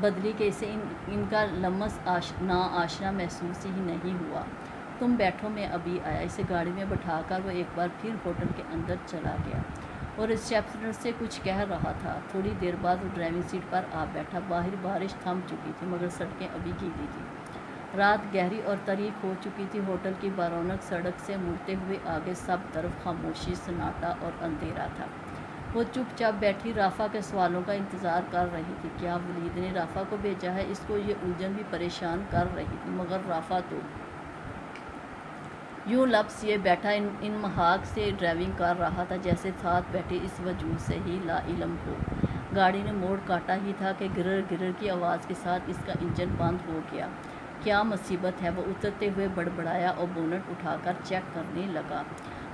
بدلی کہ اسے ان کا لمس نا آشنا محسوس ہی نہیں ہوا۔ تم بیٹھو، میں ابھی آیا۔ اسے گاڑی میں بٹھا کر وہ ایک بار پھر ہوٹل کے اندر چلا گیا اور ریسیپشنسٹ سے کچھ کہہ رہا تھا۔ تھوڑی دیر بعد وہ ڈرائیونگ سیٹ پر آ بیٹھا۔ باہر بارش تھم چکی تھی مگر سڑکیں ابھی گیلی تھیں۔ رات گہری اور تاریک ہو چکی تھی۔ ہوٹل کی بارونق سڑک سے مڑتے ہوئے آگے سب طرف خاموشی، سناٹا اور اندھیرا تھا۔ وہ چپ چاپ بیٹھی رافع کے سوالوں کا انتظار کر رہی تھی۔ کیا ولید نے رافع کو بھیجا ہے؟ اس کو یہ الجھن بھی پریشان کر رہی تھی، مگر رافع تو یوں لبس یہ بیٹھا ان محاق سے ڈرائیونگ کر رہا تھا جیسے ساتھ بیٹھے اس وجود سے ہی لا علم ہو۔ گاڑی نے موڑ کاٹا ہی تھا کہ گرر گرر کی آواز کے ساتھ اس کا انجن بند ہو گیا۔ کیا مصیبت ہے؟ وہ اترتے ہوئے بڑبڑایا اور بونٹ اٹھا کر چیک کرنے لگا۔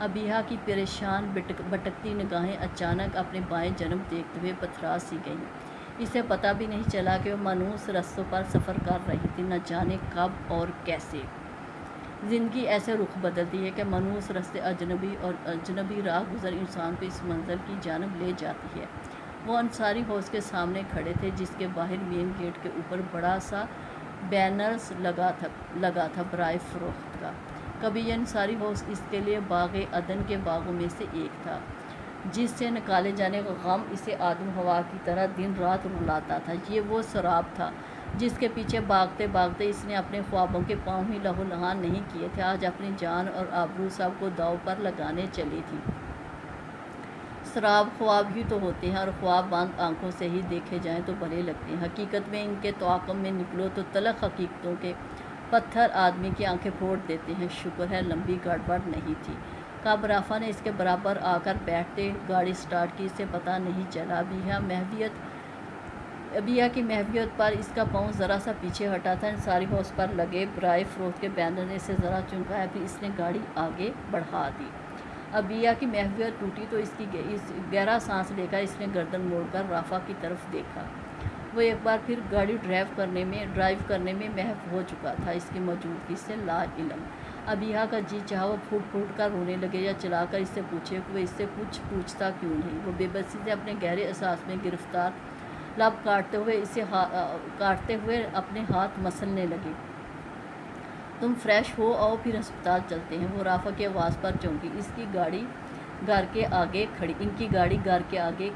ابیہا کی پریشان بھٹکتی نگاہیں اچانک اپنے بائیں جانب دیکھتے ہوئے پتھرا سی گئیں۔ اسے پتہ بھی نہیں چلا کہ وہ مانوس رستوں پر سفر کر رہی تھی، نہ جانے کب اور کیسے۔ زندگی ایسے رخ بدلتی ہے کہ مانوس رستے اجنبی راہ گزر انسان کو اس منزل کی جانب لے جاتی ہے۔ وہ انصاری ہاؤس کے سامنے کھڑے تھے جس کے باہر مین گیٹ کے اوپر بڑا سا بینرز لگا تھا برائے فروخت کا۔ کبھی یہ انصاری ہاؤس اس کے لیے باغ عدن کے باغوں میں سے ایک تھا جس سے نکالے جانے کا غم اسے آدم ہوا کی طرح دن رات رلاتا تھا۔ یہ وہ سراب تھا جس کے پیچھے بھاگتے بھاگتے اس نے اپنے خوابوں کے پاؤں ہی لہو لہان نہیں کیے تھے، آج اپنی جان اور آبرو سب کو داؤ پر لگانے چلی تھی۔ سراب خواب ہی تو ہوتے ہیں اور خواب بند آنکھوں سے ہی دیکھے جائیں تو بھلے لگتے ہیں۔ حقیقت میں ان کے توأم میں نکلو تو تلخ حقیقتوں کے پتھر آدمی کی آنکھیں پھوڑ دیتے ہیں۔ شکر ہے لمبی گڑبڑ نہیں تھی۔ کب رافع نے اس کے برابر آ کر بیٹھتے گاڑی سٹارٹ کی اسے پتہ نہیں چلا۔ ابیہا کی محویت پر اس کا پاؤں ذرا سا پیچھے ہٹا تھا۔ انصاری ہاؤس پر لگے برائے فروخت کے بینر نے اسے ذرا چونکایا، پھر اس نے گاڑی آگے بڑھا دی۔ ابیہا کی محویت ٹوٹی تو اس گہرا سانس لے کر اس نے گردن موڑ کر رافع کی طرف دیکھا۔ وہ ایک بار پھر گاڑی ڈرائیو کرنے میں محو ہو چکا تھا، اس کی موجودگی سے لا علم۔ ابیہا کا جی چاہا وہ پھوٹ پھوٹ کر رونے لگے یا چلا کر اس سے پوچھے کہ وہ اس سے کچھ پوچھتا کیوں نہیں۔ وہ بے بسی سے اپنے گہرے احساس میں گرفتار لب کاٹتے ہوئے اپنے ہاتھ مسلنے لگے۔ تم فریش ہو آؤ پھر ہسپتال چلتے ہیں۔ وہ رافع کی آواز پر چونکی۔ ان کی گاڑی گھر کے آگے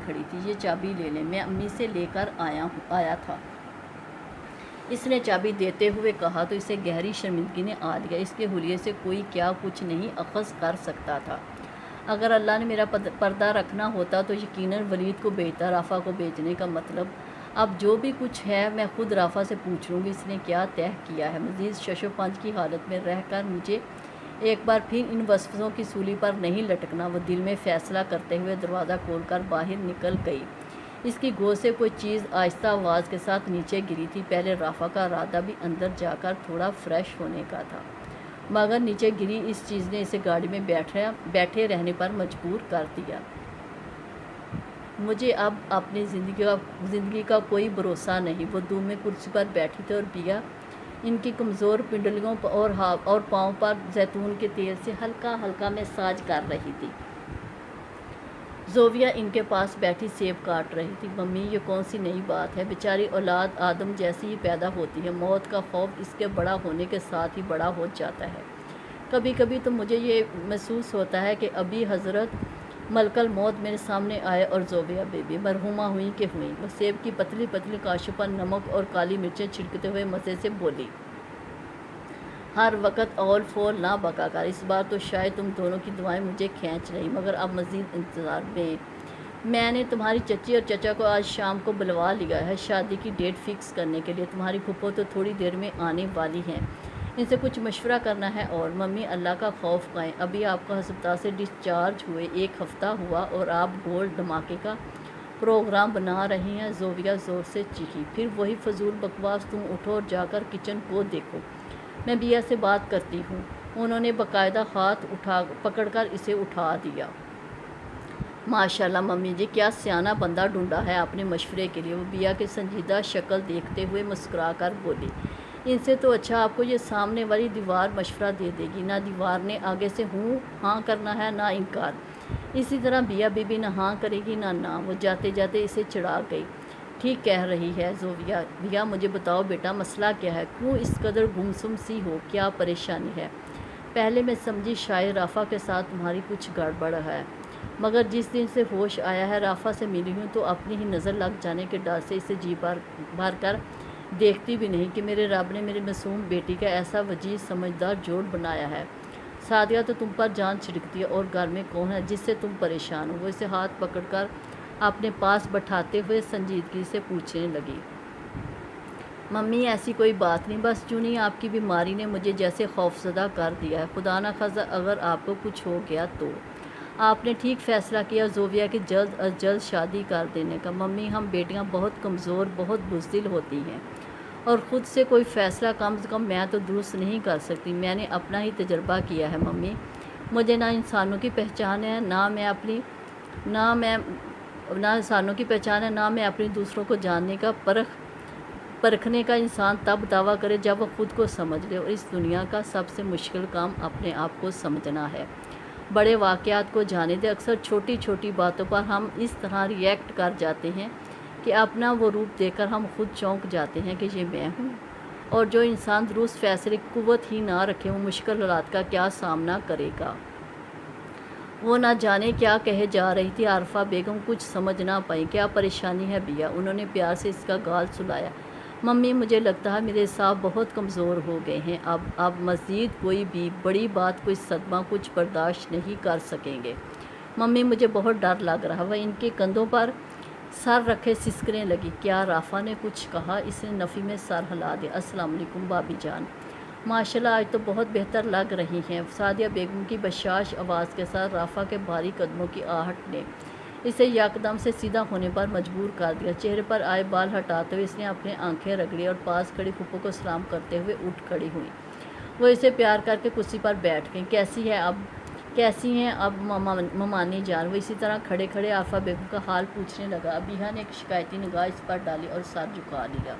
کھڑی تھی۔ یہ چابی لے لیں، میں امی سے لے کر آیا تھا۔ اس نے چابی دیتے ہوئے کہا تو اسے گہری شرمندگی نے آ لیا۔ اس کے حلیے سے کوئی کیا کچھ نہیں اخذ کر سکتا تھا۔ اگر اللہ نے میرا پردہ رکھنا ہوتا تو یقیناً ولید کو بھیجتا۔ رافع کو بھیجنے کا مطلب اب جو بھی کچھ ہے میں خود رافع سے پوچھ لوں گی اس نے کیا طے کیا ہے۔ مزید شش و پنج کی حالت میں رہ کر مجھے ایک بار پھر ان وسوسوں کی سولی پر نہیں لٹکنا۔ وہ دل میں فیصلہ کرتے ہوئے دروازہ کھول کر باہر نکل گئی۔ اس کی گود سے کوئی چیز آہستہ آواز کے ساتھ نیچے گری تھی۔ پہلے رافع کا ارادہ بھی اندر جا کر تھوڑا فریش ہونے کا تھا، مگر نیچے گری اس چیز نے اسے گاڑی میں بیٹھے رہنے پر مجبور کر دیا۔ مجھے اب اپنی زندگی کا کوئی بھروسہ نہیں۔ وہ دم میں کرسی پر بیٹھی تھی اور بیا ان کی کمزور پنڈلیوں اور پاؤں پر زیتون کے تیل سے ہلکا ہلکا مساج کر رہی تھی۔ زویا ان کے پاس بیٹھی سیب کاٹ رہی تھی۔ ممی یہ کون سی نئی بات ہے؟ بیچاری اولاد آدم جیسی ہی پیدا ہوتی ہے، موت کا خوف اس کے بڑا ہونے کے ساتھ ہی بڑا ہو جاتا ہے۔ کبھی کبھی تو مجھے یہ محسوس ہوتا ہے کہ ابھی حضرت ملک الموت میرے سامنے آئے اور زویا بیبی مرحومہ ہوئیں کہ ہوئیں۔ وہ سیب کی پتلی پتلی کاشوں پر نمک اور کالی مرچیں چھڑکتے ہوئے مزے سے بولی، ہر وقت اول فول نہ بکا کر، اس بار تو شاید تم دونوں کی دعائیں مجھے کھینچ رہی، مگر اب مزید انتظار میں نے تمہاری چچی اور چچا کو آج شام کو بلوا لیا ہے شادی کی ڈیٹ فکس کرنے کے لیے۔ تمہاری پھپھو تو تھوڑی دیر میں آنے والی ہیں، ان سے کچھ مشورہ کرنا ہے۔ اور ممی اللہ کا خوف کھائیں، ابھی آپ کو ہسپتال سے ڈسچارج ہوئے 1 ہفتہ ہوا اور آپ گول دھماکے کا پروگرام بنا رہی ہیں۔ زویا زور سے چیخی، پھر وہی فضول بکواس، تم اٹھو اور جا کر کچن کو دیکھو، میں بیا سے بات کرتی ہوں۔ انہوں نے باقاعدہ ہاتھ پکڑ کر اسے اٹھا دیا۔ ماشاءاللہ ممی جی، کیا سیانہ بندہ ڈھونڈا ہے آپ نے مشورے کے لیے۔ وہ بیا کی سنجیدہ شکل دیکھتے ہوئے مسکرا کر بولی، ان سے تو اچھا آپ کو یہ سامنے والی دیوار مشورہ دے دے گی۔ نہ دیوار نے آگے سے ہاں کرنا ہے نہ انکار، اسی طرح بیا بی بی نہ ہاں کرے گی نہ۔ وہ جاتے جاتے اسے چڑھا گئی، ٹھیک کہہ رہی ہے زویا۔ بیا مجھے بتاؤ بیٹا، مسئلہ کیا ہے؟ کیوں اس قدر گمسم سی ہو؟ کیا پریشانی ہے؟ پہلے میں سمجھی شاید رافع کے ساتھ تمہاری کچھ گڑبڑ ہے، مگر جس دن سے ہوش آیا ہے رافع سے ملی ہوں تو اپنی ہی نظر لگ جانے کے ڈر سے اسے جی بھر کر دیکھتی بھی نہیں کہ میرے رب نے میرے معصوم بیٹی کا ایسا وجیز سمجھدار جوڑ بنایا ہے۔ سعدیہ تو تم پر جان چھڑکتی ہے، اور گھر میں کون ہے جس سے تم پریشان ہو؟ وہ اسے ہاتھ پکڑ کر اپنے پاس بٹھاتے ہوئے سنجیدگی سے پوچھنے لگی۔ ممی ایسی کوئی بات نہیں، بس یوں نہیں آپ کی بیماری نے مجھے جیسے خوفزدہ کر دیا ہے۔ خدا نہ خواستہ اگر آپ کو کچھ ہو گیا تو؟ آپ نے ٹھیک فیصلہ کیا زویا کی جلد از جلد شادی کر دینے کا۔ ممی ہم بیٹیاں بہت کمزور، بہت بزدل ہوتی ہیں، اور خود سے کوئی فیصلہ کم از کم میں تو درست نہیں کر سکتی۔ میں نے اپنا ہی تجربہ کیا ہے ممی، مجھے نہ انسانوں کی پہچان ہے، نہ انسانوں کی پہچان ہے، نہ میں اپنی دوسروں کو جاننے کا پرکھنے کا۔ انسان تب دعویٰ کرے جب وہ خود کو سمجھ لے، اور اس دنیا کا سب سے مشکل کام اپنے آپ کو سمجھنا ہے۔ بڑے واقعات کو جانے دے، اکثر چھوٹی چھوٹی باتوں پر ہم اس طرح ری ایکٹ کر جاتے ہیں کہ اپنا وہ روپ دیکھ کر ہم خود چونک جاتے ہیں کہ یہ میں ہوں، اور جو انسان درست فیصلے کی قوت ہی نہ رکھے وہ مشکل حالات کا کیا سامنا کرے گا؟ وہ نہ جانے کیا کہے جا رہی تھی۔ عارفہ بیگم کچھ سمجھ نہ پائیں۔ کیا پریشانی ہے بیا؟ انہوں نے پیار سے اس کا گال سلایا۔ ممی مجھے لگتا ہے میرے اعصاب بہت کمزور ہو گئے ہیں، اب مزید کوئی بھی بڑی بات، کوئی صدمہ کچھ برداشت نہیں کر سکیں گے۔ ممی مجھے بہت ڈر لگ رہا۔ وہ ان کے کندھوں پر سر رکھے سسکنے لگی۔ کیا رافع نے کچھ کہا؟ اس نے نفی میں سر ہلا دیا۔ السلام علیکم بھابی جان، ماشاءاللہ آج تو بہت بہتر لگ رہی ہیں۔ سعدیہ بیگم کی بشاش آواز کے ساتھ رافع کے بھاری قدموں کی آہٹ نے اسے یکدم سے سیدھا ہونے پر مجبور کر دیا۔ چہرے پر آئے بال ہٹاتے ہوئے اس نے اپنی آنکھیں رگڑی اور پاس کھڑی پھپھو کو سلام کرتے ہوئے اٹھ کھڑی ہوئی۔ وہ اسے پیار کر کے کرسی پر بیٹھ گئیں۔ کیسی ہیں اب ممانی جان؟ وہ اسی طرح کھڑے کھڑے عارفہ بیگم کا حال پوچھنے لگا۔ ابیہ نے ایک شکایتی نگاہ اس پر ڈالی اور سر جھکا لیا۔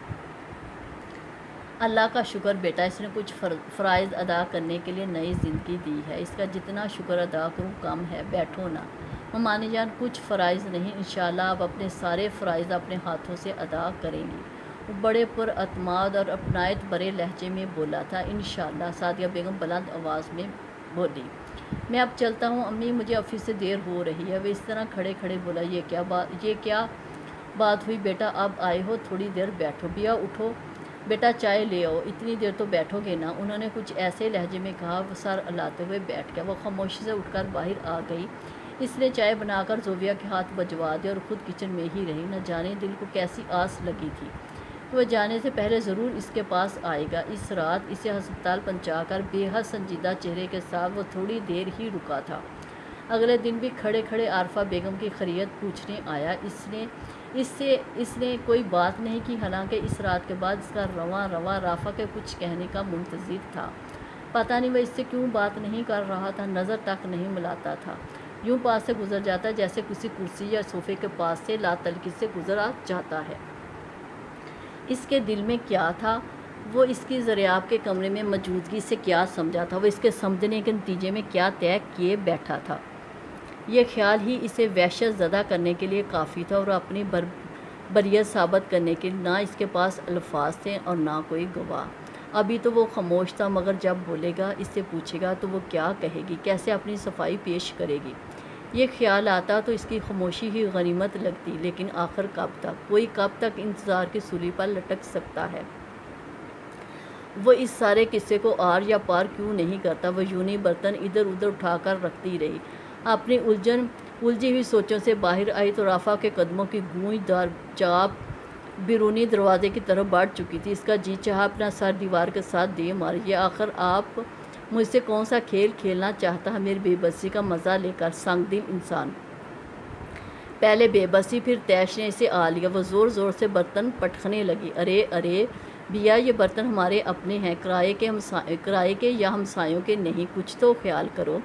اللہ کا شکر بیٹا، اس نے کچھ فرائض ادا کرنے کے لیے نئی زندگی دی ہے، اس کا جتنا شکر ادا کروں کم ہے۔ بیٹھو نا ممانی جان، کچھ فرائض نہیں، انشاءاللہ آپ اپنے سارے فرائض اپنے ہاتھوں سے ادا کریں گی۔ وہ بڑے پر اعتماد اور اپنائیت برے لہجے میں بولا تھا۔ انشاءاللہ، سعدیہ بیگم بلند آواز میں بولی۔ میں اب چلتا ہوں امی، مجھے آفس سے دیر ہو رہی ہے۔ وہ اس طرح کھڑے کھڑے بولا۔ یہ کیا بات ہوئی بیٹا، اب آئے ہو، تھوڑی دیر بیٹھو۔ بیا اٹھو بیٹا، چائے لے آؤ، اتنی دیر تو بیٹھو گے نا؟ انہوں نے کچھ ایسے لہجے میں کہا۔ وہ سر ہلاتے ہوئے بیٹھ گیا۔ وہ خاموشی سے اٹھ کر باہر آ گئی۔ اس نے چائے بنا کر زویا کے ہاتھ بھجوا دیا اور خود کچن میں ہی رہی۔ نہ جانے دل کو کیسی آس لگی تھی وہ جانے سے پہلے ضرور اس کے پاس آئے گا۔ اس رات اسے ہسپتال پہنچا کر بے حد سنجیدہ چہرے کے ساتھ وہ تھوڑی دیر ہی رکا تھا۔ اگلے دن بھی کھڑے کھڑے عارفہ بیگم کی خیریت پوچھنے آیا۔ اس نے کوئی بات نہیں کی، حالانکہ اس رات کے بعد اس کا رواں رافع کے کچھ کہنے کا منتظر تھا۔ پتہ نہیں وہ اس سے کیوں بات نہیں کر رہا تھا، نظر تک نہیں ملاتا تھا، یوں پاس سے گزر جاتا جیسے کسی کرسی یا صوفے کے پاس سے لاتلکی سے گزرا جاتا ہے۔ اس کے دل میں کیا تھا؟ وہ اس کی زریاب کے کمرے میں موجودگی سے کیا سمجھا تھا؟ وہ اس کے سمجھنے کے نتیجے میں کیا طے کیے بیٹھا تھا؟ یہ خیال ہی اسے وحشت زدہ کرنے کے لیے کافی تھا، اور اپنی بریت ثابت کرنے کے لیے نہ اس کے پاس الفاظ تھے اور نہ کوئی گواہ۔ ابھی تو وہ خاموش تھا، مگر جب بولے گا، اس سے پوچھے گا تو وہ کیا کہے گی، کیسے اپنی صفائی پیش کرے گی؟ یہ خیال آتا تو اس کی خاموشی ہی غنیمت لگتی، لیکن آخر کب تک؟ کوئی کب تک انتظار کی سولی پر لٹک سکتا ہے؟ وہ اس سارے قصے کو آر یا پار کیوں نہیں کرتا؟ وہ یونی برتن ادھر ادھر اٹھا کر رکھتی رہی، اپنی الجھی ہوئی سوچوں سے باہر آئی تو رافع کے قدموں کی گونج دار چاپ بیرونی دروازے کی طرف بڑھ چکی تھی۔ اس کا جی چاہا اپنا سر دیوار کے ساتھ دے مارے۔ یہ آخر آپ مجھ سے کون سا کھیل کھیلنا چاہتا ہے؟ میری بے بسی کا مزہ لے کر سنگ دل انسان! پہلے بے بسی، پھر طیش نے اسے آ لیا۔ وہ زور زور سے برتن پٹکنے لگی۔ ارے بیا، یہ برتن ہمارے اپنے ہیں، کرائے کے یا ہمسایوں کے نہیں، کچھ تو خیال کرو۔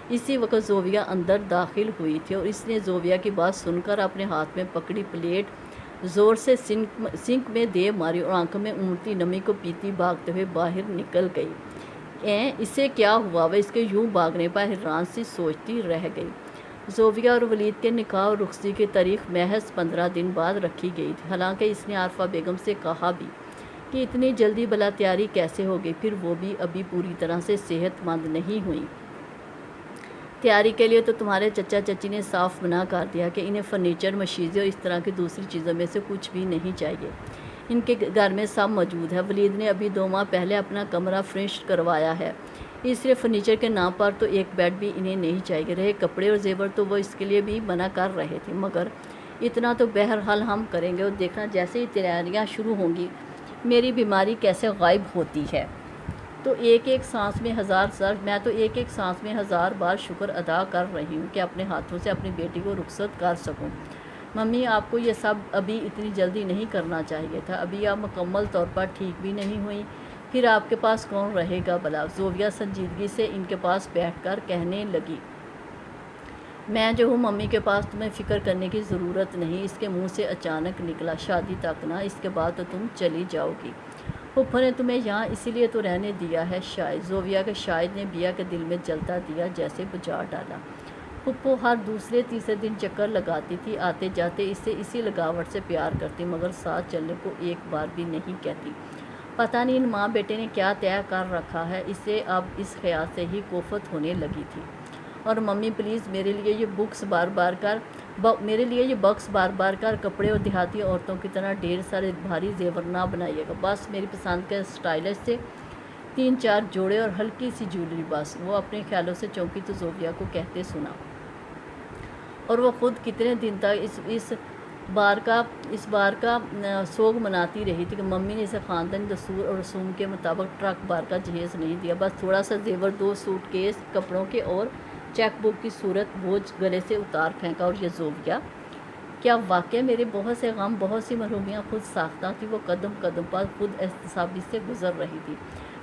اسی وقت زویا اندر داخل ہوئی تھی، اور اس نے زویا کی بات سن کر اپنے ہاتھ میں پکڑی پلیٹ زور سے سنک میں دے ماری اور آنکھوں میں امڑتی نمی کو پیتی بھاگتے ہوئے باہر نکل گئی۔ اسے کیا ہوا؟ وہ اس کے یوں بھاگنے پر حیران سی سوچتی رہ گئی۔ زوفیا اور ولید کے نکاح اور رخصتی کی تاریخ محض 15 دن بعد رکھی گئی تھی۔ حالانکہ اس نے عارفہ بیگم سے کہا بھی کہ اتنی جلدی بلا تیاری کیسے ہوگی، پھر وہ بھی ابھی پوری طرح سے صحت مند نہیں ہوئی۔ تیاری کے لیے تو تمہارے چچا چچی نے صاف منع کر دیا کہ انہیں فرنیچر، مشیزیں اور اس طرح کی دوسری چیزوں میں سے کچھ بھی نہیں چاہیے۔ ان کے گھر میں سب موجود ہے۔ ولید نے ابھی 2 ماہ پہلے اپنا کمرہ فرنش کروایا ہے، اس لیے فرنیچر کے نام پر تو ایک بیڈ بھی انہیں نہیں چاہیے۔ رہے کپڑے اور زیور تو وہ اس کے لیے بھی منع کر رہے تھے، مگر اتنا تو بہرحال ہم کریں گے، اور دیکھنا جیسے ہی تیاریاں شروع ہوں گی میری بیماری کیسے غائب ہوتی ہے۔ میں تو ایک ایک سانس میں ہزار بار شکر ادا کر رہی ہوں کہ اپنے ہاتھوں سے اپنی بیٹی کو رخصت کر سکوں۔ ممی، آپ کو یہ سب ابھی اتنی جلدی نہیں کرنا چاہیے تھا، ابھی آپ مکمل طور پر ٹھیک بھی نہیں ہوئی، پھر آپ کے پاس کون رہے گا بلا؟ زوفیا سنجیدگی سے ان کے پاس بیٹھ کر کہنے لگی، میں جو ہوں ممی کے پاس، تمہیں فکر کرنے کی ضرورت نہیں۔ اس کے منہ سے اچانک نکلا، شادی تک نہ، اس کے بعد تو تم چلی جاؤ گی۔ پھپھو نے تمہیں یہاں اسی لیے تو رہنے دیا ہے شاید۔ زوفیا کے شاید نے بیا کے دل میں جلتا دیا جیسے بجھا ڈالا۔ پھپھو ہر دوسرے تیسرے دن چکر لگاتی تھی، آتے جاتے اسے اسی لگاوٹ سے پیار کرتی، مگر ساتھ چلنے کو ایک بار بھی نہیں کہتی۔ پتہ نہیں ان ماں بیٹے نے کیا طے کر رکھا ہے، اسے اب اس خیال سے ہی کوفت ہونے لگی تھی۔ اور ممی پلیز میرے لیے یہ بکس بار بار کر کپڑے اور دیہاتی عورتوں کی طرح ڈھیر سارے بھاری زیور نہ بنائیے گا، بس میری پسند کے اسٹائلش سے 3-4 جوڑے اور ہلکی سی جویلری بس۔ وہ اپنے خیالوں سے چونکی تو زوفیا کو کہتے سنا، اور وہ خود کتنے دن تک اس بار کا سوگ مناتی رہی تھی کہ ممی نے اسے خاندانی دستور اور رسوم کے مطابق ٹرک بار کا جہیز نہیں دیا، بس تھوڑا سا زیور، 2 سوٹ کیس کپڑوں کے اور چیک بک کی صورت بوجھ گلے سے اتار پھینکا۔ اور یہ زوفیا، کیا واقعی میرے بہت سے غم، بہت سی محرومیاں خود ساختہ تھی، وہ قدم قدم پر خود احتسابی سے گزر رہی تھی۔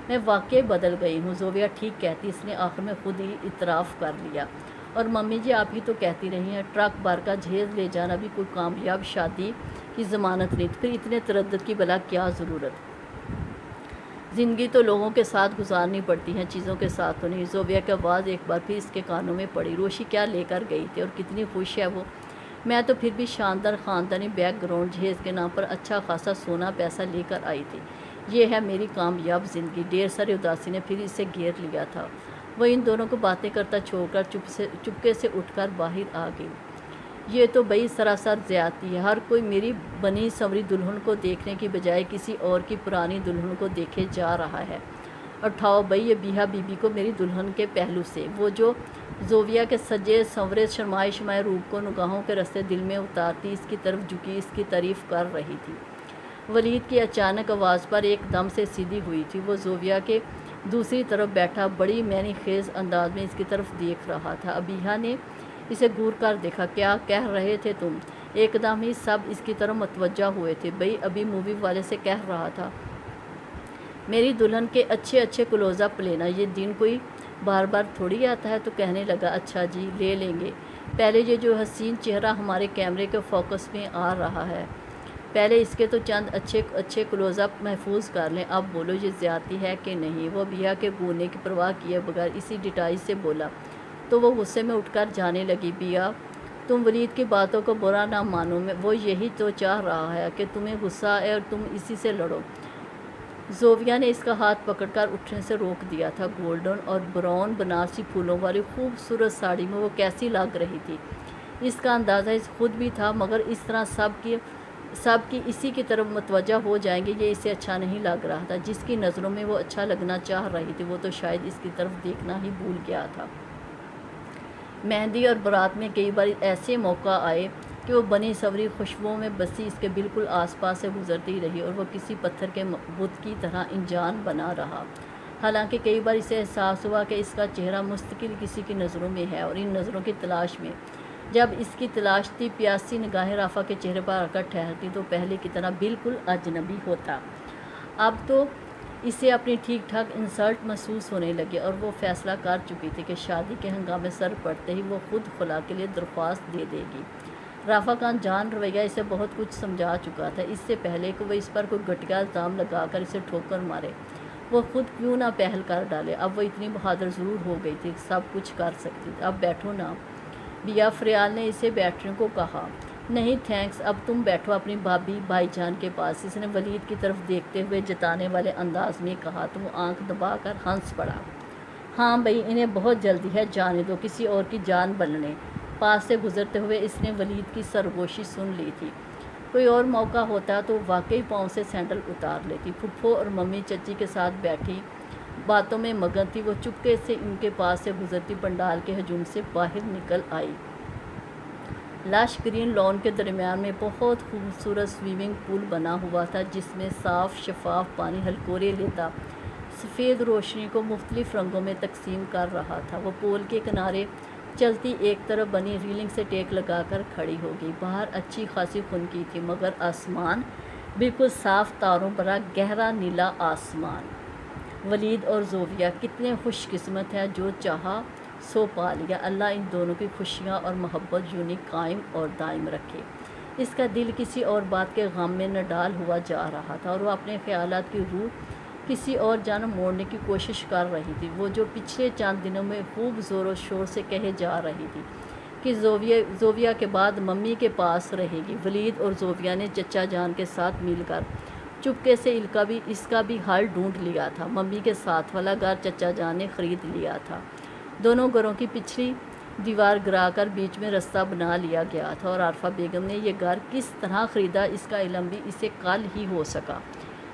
میں واقعی بدل گئی ہوں، زوفیا ٹھیک کہتی، اس نے آخر میں خود ہی اعتراف کر لیا۔ اور ممی جی، آپ ہی تو کہتی رہی ہیں ٹرک بار کا جہیز لے جانا بھی کوئی کامیاب شادی کی ضمانت نہیں، پھر اتنے تردد کی بلا کیا ضرورت؟ زندگی تو لوگوں کے ساتھ گزارنی پڑتی ہے، چیزوں کے ساتھ تو نہیں۔ زوفیا کی آواز ایک بار پھر اس کے کانوں میں پڑی۔ روشی کیا لے کر گئی تھی اور کتنی خوش ہے وہ؟ میں تو پھر بھی شاندار خاندانی بیک گراؤنڈ، جہیز کے نام پر اچھا خاصا سونا پیسہ لے کر آئی تھی۔ یہ ہے میری کامیاب زندگی۔ ڈھیر ساری اداسی نے پھر اسے گھیر لیا تھا۔ وہ ان دونوں کو باتیں کرتا چھوڑ کر چپکے سے اٹھ کر باہر آ گئی۔ یہ تو بھئی سراسر زیادتی ہے، ہر کوئی میری بنی سنوری دلہن کو دیکھنے کی بجائے کسی اور کی پرانی دلہن کو دیکھے جا رہا ہے۔ اٹھاؤ بھئی یہ بیہا بی بی کو میری دلہن کے پہلو سے۔ وہ جو زوفیا کے سجے سنورے شرمائے روپ کو نگاہوں کے رستے دل میں اتارتی اس کی طرف جھکی، اس کی تعریف کر رہی تھی۔ ولید کی اچانک آواز پر ایک دم سے سیدھی ہوئی تھی۔ وہ زوفیا کے دوسری طرف بیٹھا بڑی معنی خیز انداز میں اس کی طرف دیکھ رہا تھا۔ ابیہا نے اسے گور کر دیکھا۔ کیا کہہ رہے تھے تم؟ ایک دم ہی سب اس کی طرف متوجہ ہوئے تھے۔ بھئی ابھی مووی والے سے کہہ رہا تھا میری دلہن کے اچھے کلوز اپ لینا، یہ دن کوئی بار بار تھوڑی آتا ہے۔ تو کہنے لگا، اچھا جی لے لیں گے، پہلے یہ جو حسین چہرہ ہمارے کیمرے کے فوکس میں آ رہا ہے، پہلے اس کے تو چند اچھے کلوز اپ محفوظ کر لیں، اب بولو یہ زیادتی ہے کہ نہیں؟ وہ بیہا کے گونے کی پرواہ کیے بغیر اسی ڈٹائی سے بولا تو وہ غصے میں اٹھ کر جانے لگی۔ بیہا، تم ولید کی باتوں کو برا نہ مانو، وہ یہی تو چاہ رہا ہے کہ تمہیں غصہ آئے اور تم اسی سے لڑو۔ زوفیا نے اس کا ہاتھ پکڑ کر اٹھنے سے روک دیا تھا۔ گولڈن اور براؤن بنارسی پھولوں والی خوبصورت ساڑی میں وہ کیسی لگ رہی تھی، اس کا اندازہ اس خود بھی تھا، مگر اس طرح سب کی اسی کی طرف متوجہ ہو جائیں گے یہ اسے اچھا نہیں لگ رہا تھا۔ جس کی نظروں میں وہ اچھا لگنا چاہ رہی تھی وہ تو شاید اس کی طرف دیکھنا ہی بھول گیا تھا۔ مہندی اور برات میں کئی بار ایسے موقع آئے کہ وہ بنی سنوری خوشبوؤں میں بسی اس کے بالکل آس پاس سے گزرتی رہی اور وہ کسی پتھر کے بت کی طرح انجان بنا رہا۔ حالانکہ کئی بار اسے احساس ہوا کہ اس کا چہرہ مستقل کسی کی نظروں میں ہے، اور ان نظروں کی تلاش میں جب اس کی تلاشتی پیاسی نگاہیں رافع کے چہرے پر آ کر ٹھہرتی تو پہلے کی طرح بالکل اجنبی ہوتا۔ اب تو اسے اپنی ٹھیک ٹھاک انسلٹ محسوس ہونے لگی، اور وہ فیصلہ کر چکی تھی کہ شادی کے ہنگامے سر پڑتے ہی وہ خود خلا کے لیے درخواست دے دے گی۔ رافع کا انجان رویہ اسے بہت کچھ سمجھا چکا تھا، اس سے پہلے کہ وہ اس پر کوئی گھٹیا الزام لگا کر اسے ٹھوکر مارے، وہ خود کیوں نہ پہل کر ڈالے۔ اب وہ اتنی بہادر ضرور ہو گئی تھی، سب کچھ کر سکتی تھی۔ اب بیٹھو نا۔ بیا فریال نے اسے بیٹھنے کو کہا۔ نہیں تھینکس، اب تم بیٹھو اپنی بھابھی بھائی جان کے پاس، اس نے ولید کی طرف دیکھتے ہوئے جتانے والے انداز میں کہا تو وہ آنکھ دبا کر ہنس پڑا۔ ہاں بھئی، انہیں بہت جلدی ہے، جانے دو، کسی اور کی جان بلنے۔ پاس سے گزرتے ہوئے اس نے ولید کی سرگوشی سن لی تھی۔ کوئی اور موقع ہوتا تو واقعی پاؤں سے سینڈل اتار لیتی۔ پھپھو اور ممی چچی کے ساتھ بیٹھی باتوں میں مگن تھی۔ وہ چپکے سے ان کے پاس سے گزرتی پنڈال کے ہجوم سے باہر نکل آئی۔ لش گرین لان کے درمیان میں بہت خوبصورت سوئمنگ پول بنا ہوا تھا، جس میں صاف شفاف پانی ہلکورے لیتا سفید روشنی کو مختلف رنگوں میں تقسیم کر رہا تھا۔ وہ پول کے کنارے چلتی ایک طرف بنی ریلنگ سے ٹیک لگا کر کھڑی ہو گئی۔ باہر اچھی خاصی خنکی تھی، مگر آسمان بالکل صاف، تاروں بھرا گہرا نیلا آسمان۔ ولید اور زوفیا کتنے خوش قسمت ہیں، جو چاہا سو پا لیا۔ اللہ ان دونوں کی خوشیاں اور محبت یوں ہی قائم اور دائم رکھے۔ اس کا دل کسی اور بات کے غم میں نڈال ہوا جا رہا تھا اور وہ اپنے خیالات کی روح کسی اور جانب موڑنے کی کوشش کر رہی تھی، وہ جو پچھلے چند دنوں میں خوب زور و شور سے کہے جا رہی تھی کہ زوفیا کے بعد ممی کے پاس رہے گی۔ ولید اور زوفیا نے چچا جان کے ساتھ مل کر چپکے سے اس کا بھی حل ڈھونڈ لیا تھا۔ ممی کے ساتھ والا گھر چچا جان نے خرید لیا تھا۔ دونوں گھروں کی پچھلی دیوار گرا کر بیچ میں رستہ بنا لیا گیا تھا اور عارفہ بیگم نے یہ گھر کس طرح خریدا، اس کا علم بھی اسے کل ہی ہو سکا۔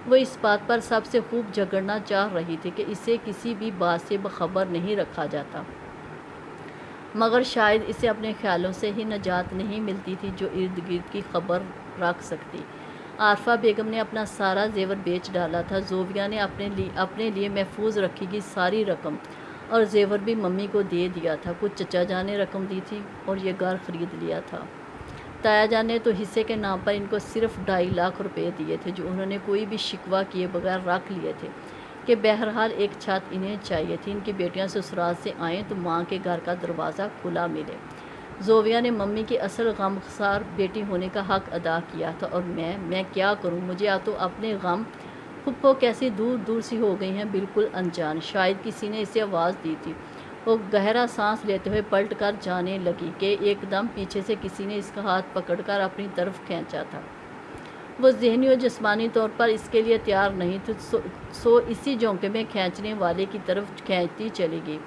وہ اس بات پر سب سے خوب جھگڑنا چاہ رہی تھی کہ اسے کسی بھی بات سے باخبر نہیں رکھا جاتا، مگر شاید اسے اپنے خیالوں سے ہی نجات نہیں ملتی تھی جو ارد گرد کی خبر رکھ سکتی۔ عارفہ بیگم نے اپنا سارا زیور بیچ ڈالا تھا۔ زوفیا نے اپنے لیے محفوظ رکھی گئی ساری رقم اور زیور بھی ممی کو دے دیا تھا۔ کچھ چچا جان نے رقم دی تھی اور یہ گھر خرید لیا تھا۔ تایا جان نے تو حصے کے نام پر ان کو صرف 2.5 لاکھ روپے دیے تھے، جو انہوں نے کوئی بھی شکوہ کیے بغیر رکھ لیے تھے کہ بہرحال ایک چھت انہیں چاہیے تھی۔ ان کی بیٹیاں سسرال سے آئیں تو ماں کے گھر کا دروازہ کھلا ملے۔ زوفیا نے ممی کی اصل غمخوار بیٹی ہونے کا حق ادا کیا تھا، اور میں کیا کروں؟ مجھے تو اپنے غم پھپھو کیسی دور دور سی ہو گئی ہیں، بالکل انجان۔ شاید کسی نے اسے آواز دی تھی۔ وہ گہرا سانس لیتے ہوئے پلٹ کر جانے لگی کہ ایک دم پیچھے سے کسی نے اس کا ہاتھ پکڑ کر اپنی طرف کھینچا تھا۔ وہ ذہنی اور جسمانی طور پر اس کے لیے تیار نہیں تھی، سو اسی جھونکے میں کھینچنے والے کی طرف کھینچتی چلی گئی۔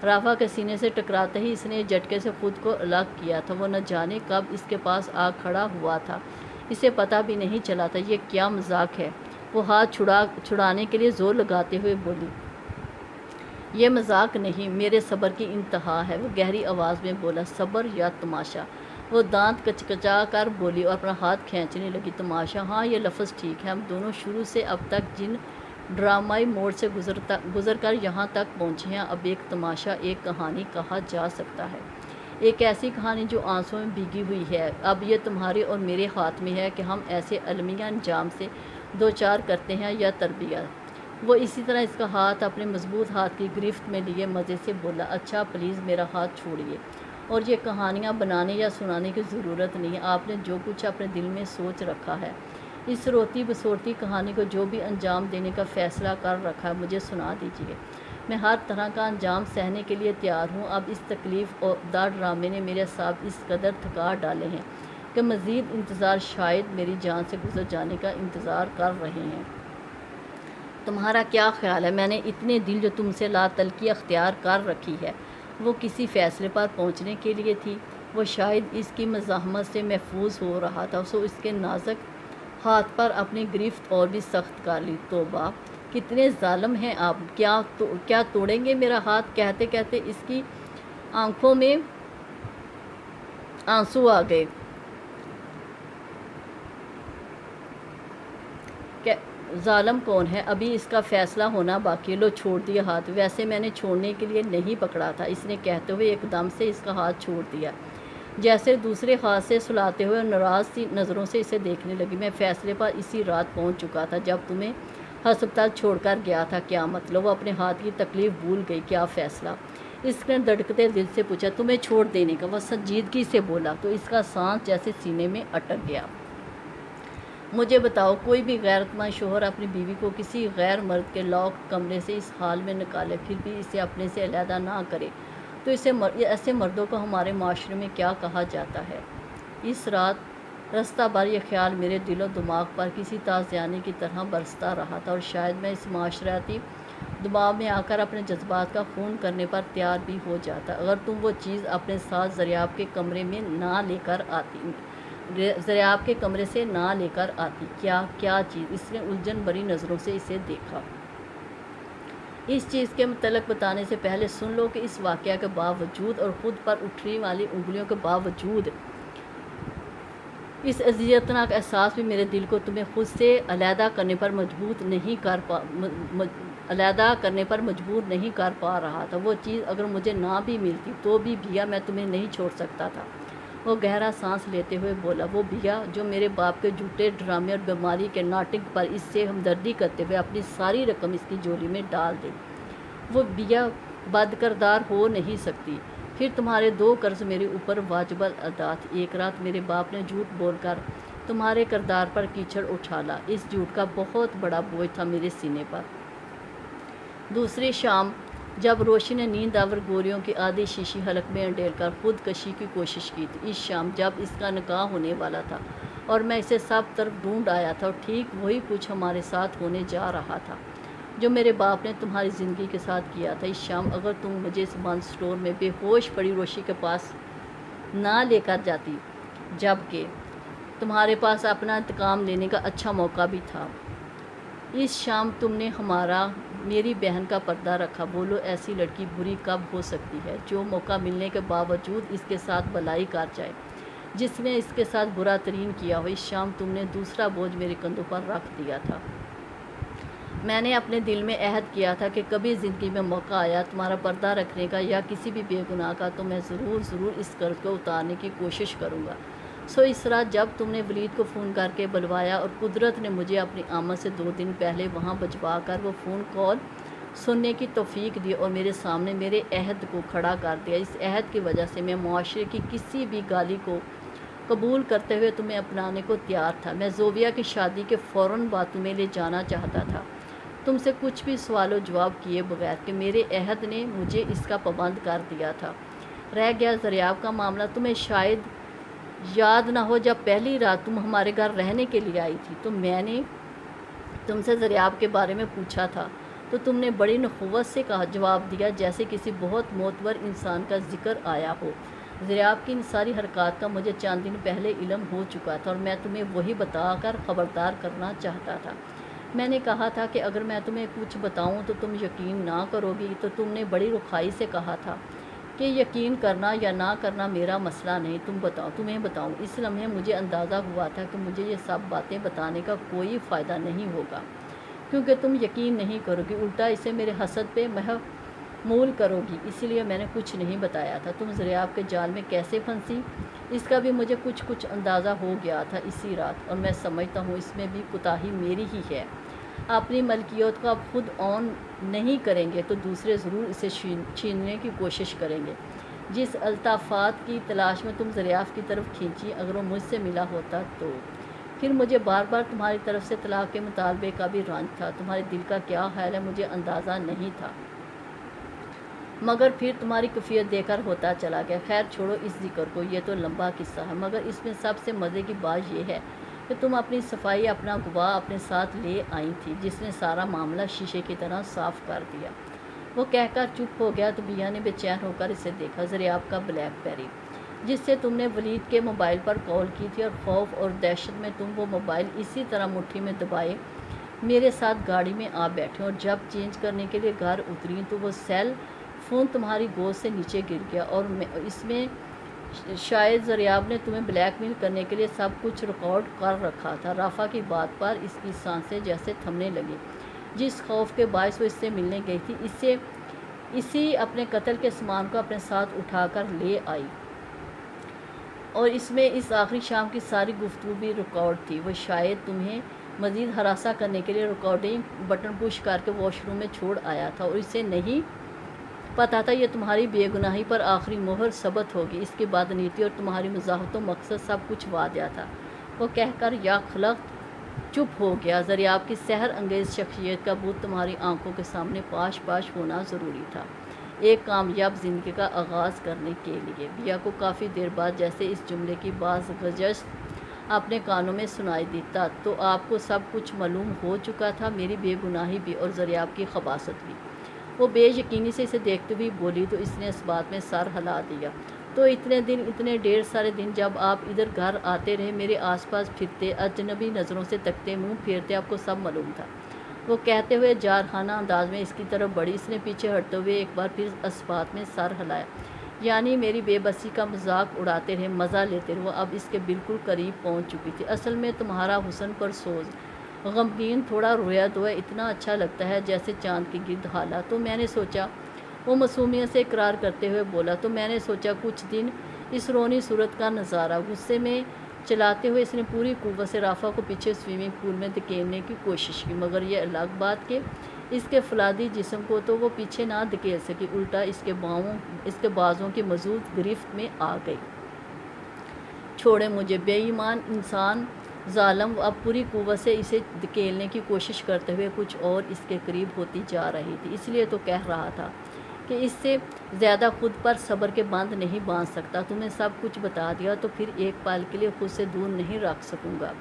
رافع کے سینے سے ٹکراتے ہی اس نے جھٹکے سے خود کو الگ کیا تھا۔ وہ نہ جانے کب اس کے پاس آ کھڑا ہوا تھا، اسے پتہ بھی نہیں چلا تھا۔ یہ کیا مذاق ہے؟ وہ ہاتھ چھڑانے کے لیے زور لگاتے ہوئے بولی۔ یہ مذاق نہیں، میرے صبر کی انتہا ہے، وہ گہری آواز میں بولا۔ صبر یا تماشا؟ وہ دانت کچکچا کر بولی اور اپنا ہاتھ کھینچنے لگی۔ تماشا؟ ہاں، یہ لفظ ٹھیک ہے۔ ہم دونوں شروع سے اب تک جن ڈرامائی موڑ سے گزر کر یہاں تک پہنچے ہیں، اب ایک تماشا، ایک کہانی کہا جا سکتا ہے۔ ایک ایسی کہانی جو آنسوؤں میں بھیگی ہوئی ہے۔ اب یہ تمہارے اور میرے ہاتھ میں ہے کہ ہم ایسے المیہ انجام سے دوچار کرتے ہیں یا تربیت۔ وہ اسی طرح اس کا ہاتھ اپنے مضبوط ہاتھ کی گرفت میں لیے مزے سے بولا۔ اچھا پلیز میرا ہاتھ چھوڑیے، اور یہ کہانیاں بنانے یا سنانے کی ضرورت نہیں ہے۔ آپ نے جو کچھ اپنے دل میں سوچ رکھا ہے، اس روتی بسورتی کہانی کو جو بھی انجام دینے کا فیصلہ کر رکھا ہے، مجھے سنا دیجیے۔ میں ہر طرح کا انجام سہنے کے لیے تیار ہوں۔ اب اس تکلیف دہ ڈرامے نے میرے ساتھ اس قدر تھکا ڈالے ہیں کہ مزید انتظار شاید میری جان سے گزر جانے کا انتظار کر رہے ہیں۔ تمہارا کیا خیال ہے؟ میں نے اتنے دن جو تم سے لا تعلقی اختیار کر رکھی ہے، وہ کسی فیصلے پر پہنچنے کے لیے تھی۔ وہ شاید اس کی مزاحمت سے محفوظ ہو رہا تھا، سو اس کے نازک ہاتھ پر اپنی گرفت اور بھی سخت کر لی۔ توبہ، کتنے ظالم ہیں آپ! کیا توڑیں گے میرا ہاتھ؟ کہتے کہتے اس کی آنکھوں میں آنسو آ گئے۔ ظالم کون ہے؟ ابھی اس کا فیصلہ ہونا باقی ہے۔ لو، چھوڑ دیا ہاتھ۔ ویسے میں نے چھوڑنے کے لیے نہیں پکڑا تھا، اس نے کہتے ہوئے ایک دم سے اس کا ہاتھ چھوڑ دیا، جیسے دوسرے ہاتھ سے سلاتے ہوئے ناراض سی نظروں سے اسے دیکھنے لگی۔ میں فیصلے پر اسی رات پہنچ چکا تھا جب تمہیں ہسپتال چھوڑ کر گیا تھا۔ کیا مطلب؟ وہ اپنے ہاتھ کی تکلیف بھول گئی۔ کیا فیصلہ؟ اس نے دھڑکتے دل سے پوچھا۔ تمہیں چھوڑ دینے کا۔ وہ سنجیدگی سے بولا تو اس کا سانس جیسے سینے میں اٹک گیا۔ مجھے بتاؤ، کوئی بھی غیرت مند شوہر اپنی بیوی کو کسی غیر مرد کے لاک کمرے سے اس حال میں نکالے، پھر بھی اسے اپنے سے علیحدہ نہ کرے، تو تو ایسے مردوں کو ہمارے معاشرے میں کیا کہا جاتا ہے؟ اس رات رستہ بھر یہ خیال میرے دل و دماغ پر کسی تازیانے کی طرح برستا رہا تھا، اور شاید میں اس معاشرتی دباؤ میں آ کر اپنے جذبات کا خون کرنے پر تیار بھی ہو جاتا اگر تم وہ چیز اپنے ساتھ دریاب کے کمرے میں نہ لے کر آتی دریاب کے کمرے سے نہ لے کر آتی۔ کیا چیز؟ اس نے الجھن بھری نظروں سے اسے دیکھا۔ اس چیز کے متعلق بتانے سے پہلے سن لو کہ اس واقعہ کے باوجود اور خود پر اٹھنے والی انگلیوں کے باوجود اس اذیتناک احساس بھی میرے دل کو تمہیں خود سے علیحدہ کرنے پر مجبور نہیں کر پا رہا تھا۔ وہ چیز اگر مجھے نہ بھی ملتی تو بھی بھیا میں تمہیں نہیں چھوڑ سکتا تھا۔ وہ گہرا سانس لیتے ہوئے بولا، وہ بھیا جو میرے باپ کے جھوٹے ڈرامے اور بیماری کے ناٹک پر اس سے ہمدردی کرتے ہوئے اپنی ساری رقم اس کی جولی میں ڈال دے، وہ بھیا بد کردار ہو نہیں سکتی۔ پھر تمہارے 2 قرض میرے اوپر واجب الادا تھے۔ ایک رات میرے باپ نے جھوٹ بول کر تمہارے کردار پر کیچڑ اچھالا، اس جھوٹ کا بہت بڑا بوجھ تھا میرے سینے پر۔ دوسری شام جب روشنی نے نیند آور گوریوں کی آدھی شیشی حلق میں انڈیل کر خود کشی کی کوشش کی تھی، اس شام جب اس کا نکاح ہونے والا تھا اور میں اسے سب طرف ڈھونڈ آیا تھا، اور ٹھیک وہی کچھ ہمارے ساتھ ہونے جا رہا تھا جو میرے باپ نے تمہاری زندگی کے ساتھ کیا تھا۔ اس شام اگر تم مجھے اس بند سٹور میں بے ہوش پڑی روشنی کے پاس نہ لے کر جاتی، جبکہ تمہارے پاس اپنا انتقام لینے کا اچھا موقع بھی تھا، اس شام تم نے میری بہن کا پردہ رکھا۔ بولو، ایسی لڑکی بری کب ہو سکتی ہے جو موقع ملنے کے باوجود اس کے ساتھ بلائی کر جائے، جس نے اس کے ساتھ برا ترین کیا ہو۔ اس شام تم نے دوسرا بوجھ میرے کندھوں پر رکھ دیا تھا۔ میں نے اپنے دل میں عہد کیا تھا کہ کبھی زندگی میں موقع آیا تمہارا پردہ رکھنے کا یا کسی بھی بے گناہ کا تو میں ضرور اس قرض کو اتارنے کی کوشش کروں گا۔ سو اس رات جب تم نے ولید کو فون کر کے بلوایا اور قدرت نے مجھے اپنی آمد سے 2 دن پہلے وہاں بھجوا کر وہ فون کال سننے کی توفیق دی اور میرے سامنے میرے عہد کو کھڑا کر دیا، اس عہد کی وجہ سے میں معاشرے کی کسی بھی گالی کو قبول کرتے ہوئے تمہیں اپنانے کو تیار تھا۔ میں زوبیا کی شادی کے فوراً بعد تمہیں لے جانا چاہتا تھا، تم سے کچھ بھی سوال و جواب کیے بغیر کہ میرے عہد نے مجھے اس کا پابند کر دیا تھا۔ رہ گیا دریاب کا معاملہ، تمہیں شاید یاد نہ ہو جب پہلی رات تم ہمارے گھر رہنے کے لیے آئی تھی تو میں نے تم سے دریاب کے بارے میں پوچھا تھا، تو تم نے بڑی نخوت سے جواب دیا جیسے کسی بہت معتبر انسان کا ذکر آیا ہو۔ دریاب کی ان ساری حرکات کا مجھے چند دن پہلے علم ہو چکا تھا اور میں تمہیں وہی بتا کر خبردار کرنا چاہتا تھا۔ میں نے کہا تھا کہ اگر میں تمہیں کچھ بتاؤں تو تم یقین نہ کرو گی، تو تم نے بڑی رخائی سے کہا تھا کہ یقین کرنا یا نہ کرنا میرا مسئلہ نہیں، تمہیں بتاؤں۔ اس لمحے مجھے اندازہ ہوا تھا کہ مجھے یہ سب باتیں بتانے کا کوئی فائدہ نہیں ہوگا، کیونکہ تم یقین نہیں کرو گی، الٹا اسے میرے حسد پہ محمول کرو گی، اسی لیے میں نے کچھ نہیں بتایا تھا۔ تم دریاب کے جال میں کیسے پھنسی اس کا بھی مجھے کچھ اندازہ ہو گیا تھا اسی رات، اور میں سمجھتا ہوں اس میں بھی کوتاہی میری ہی ہے۔ اپنی ملکیت کو آپ خود آن نہیں کریں گے تو دوسرے ضرور اسے چھیننے کی کوشش کریں گے۔ جس الطافات کی تلاش میں تم دریافت کی طرف کھینچی، اگر وہ مجھ سے ملا ہوتا تو پھر مجھے بار بار تمہاری طرف سے طلاق کے مطالبے کا بھی رنج تھا۔ تمہارے دل کا کیا خیال ہے مجھے اندازہ نہیں تھا، مگر پھر تمہاری کیفیت دیکھ کر ہوتا چلا گیا۔ خیر چھوڑو اس ذکر کو، یہ تو لمبا قصہ ہے، مگر اس میں سب سے مزے کی بات یہ ہے کہ تم اپنی صفائی اپنا گواہ اپنے ساتھ لے آئی تھی جس نے سارا معاملہ شیشے کی طرح صاف کر دیا۔ وہ کہہ کر چپ ہو گیا تو بیا نے بے چین ہو کر اسے دیکھا۔ دریاب کا بلیک بیری جس سے تم نے ولید کے موبائل پر کال کی تھی، اور خوف اور دہشت میں تم وہ موبائل اسی طرح مٹھی میں دبائے میرے ساتھ گاڑی میں آ بیٹھے، اور جب چینج کرنے کے لیے گھر اتری تو وہ سیل فون تمہاری گود سے نیچے گر گیا، اور اس میں شاید دریاب نے تمہیں بلیک میل کرنے کے لیے سب کچھ ریکارڈ کر رکھا تھا۔ رافع کی بات پر اس کی سانسیں جیسے تھمنے لگیں، جس خوف کے باعث وہ اس سے ملنے گئی تھی اسی اپنے قتل کے سامان کو اپنے ساتھ اٹھا کر لے آئی، اور اس میں اس آخری شام کی ساری گفتگو بھی ریکارڈ تھی۔ وہ شاید تمہیں مزید ہراساں کرنے کے لیے ریکارڈنگ بٹن پش کر کے واش روم میں چھوڑ آیا تھا، اور اسے نہیں پتا تھا یہ تمہاری بے گناہی پر آخری مہر ثبت ہوگی۔ اس کی بدنیتی اور تمہاری مزاحمت و مقصد سب کچھ واضح تھا۔ وہ کہہ کر یا خلق چپ ہو گیا۔ دریاب کی سحر انگیز شخصیت کا بت تمہاری آنکھوں کے سامنے پاش ہونا ضروری تھا۔ ایک کامیاب زندگی کا آغاز کرنے کے لیے۔ بیا کو کافی دیر بعد جیسے اس جملے کی بعض گزشت اپنے کانوں میں سنائی دیتا تو آپ کو سب کچھ معلوم ہو چکا تھا، میری بے گناہی بھی اور ذریعہ کی خباثت بھی۔ وہ بے یقینی سے اسے دیکھتے ہوئی بولی تو اس نے اس بات میں سر ہلا دیا۔ تو اتنے ڈھیر سارے دن جب آپ ادھر گھر آتے رہے، میرے آس پاس پھرتے، اجنبی نظروں سے تکتے، منہ پھیرتے، آپ کو سب معلوم تھا۔ وہ کہتے ہوئے جارحانہ انداز میں اس کی طرف بڑھی۔ اس نے پیچھے ہٹتے ہوئے ایک بار پھر اس بات میں سر ہلایا، یعنی میری بے بسی کا مذاق اڑاتے رہے، مزہ لیتے رہے۔ وہ اب اس کے بالکل قریب پہنچ چکی تھی۔ اصل میں تمہارا حسن پر سوز، غمگین، تھوڑا رویا دھویا اتنا اچھا لگتا ہے جیسے چاند کے گرد ہالا۔ تو میں نے سوچا، وہ معصومیت سے اقرار کرتے ہوئے بولا، تو میں نے سوچا کچھ دن اس رونی صورت کا نظارہ۔ غصے میں چلاتے ہوئے اس نے پوری قوت سے رافع کو پیچھے سوئمنگ پول میں دھکیلنے کی کوشش کی، مگر یہ الگ بات کہ اس کے فولادی جسم کو تو وہ پیچھے نہ دھکیل سکی، الٹا اس کے بازوں کی مضبوط گرفت میں آ گئی۔ چھوڑے مجھے، بے ایمان انسان، ظالم! وہ اب پوری قوت سے اسے دھکیلنے کی کوشش کرتے ہوئے کچھ اور اس کے قریب ہوتی جا رہی تھی۔ اس لیے تو کہہ رہا تھا کہ اس سے زیادہ خود پر صبر کے بند نہیں باندھ سکتا۔ تمہیں سب کچھ بتا دیا تو پھر ایک پل کے لیے خود سے دور نہیں رکھ سکوں گا۔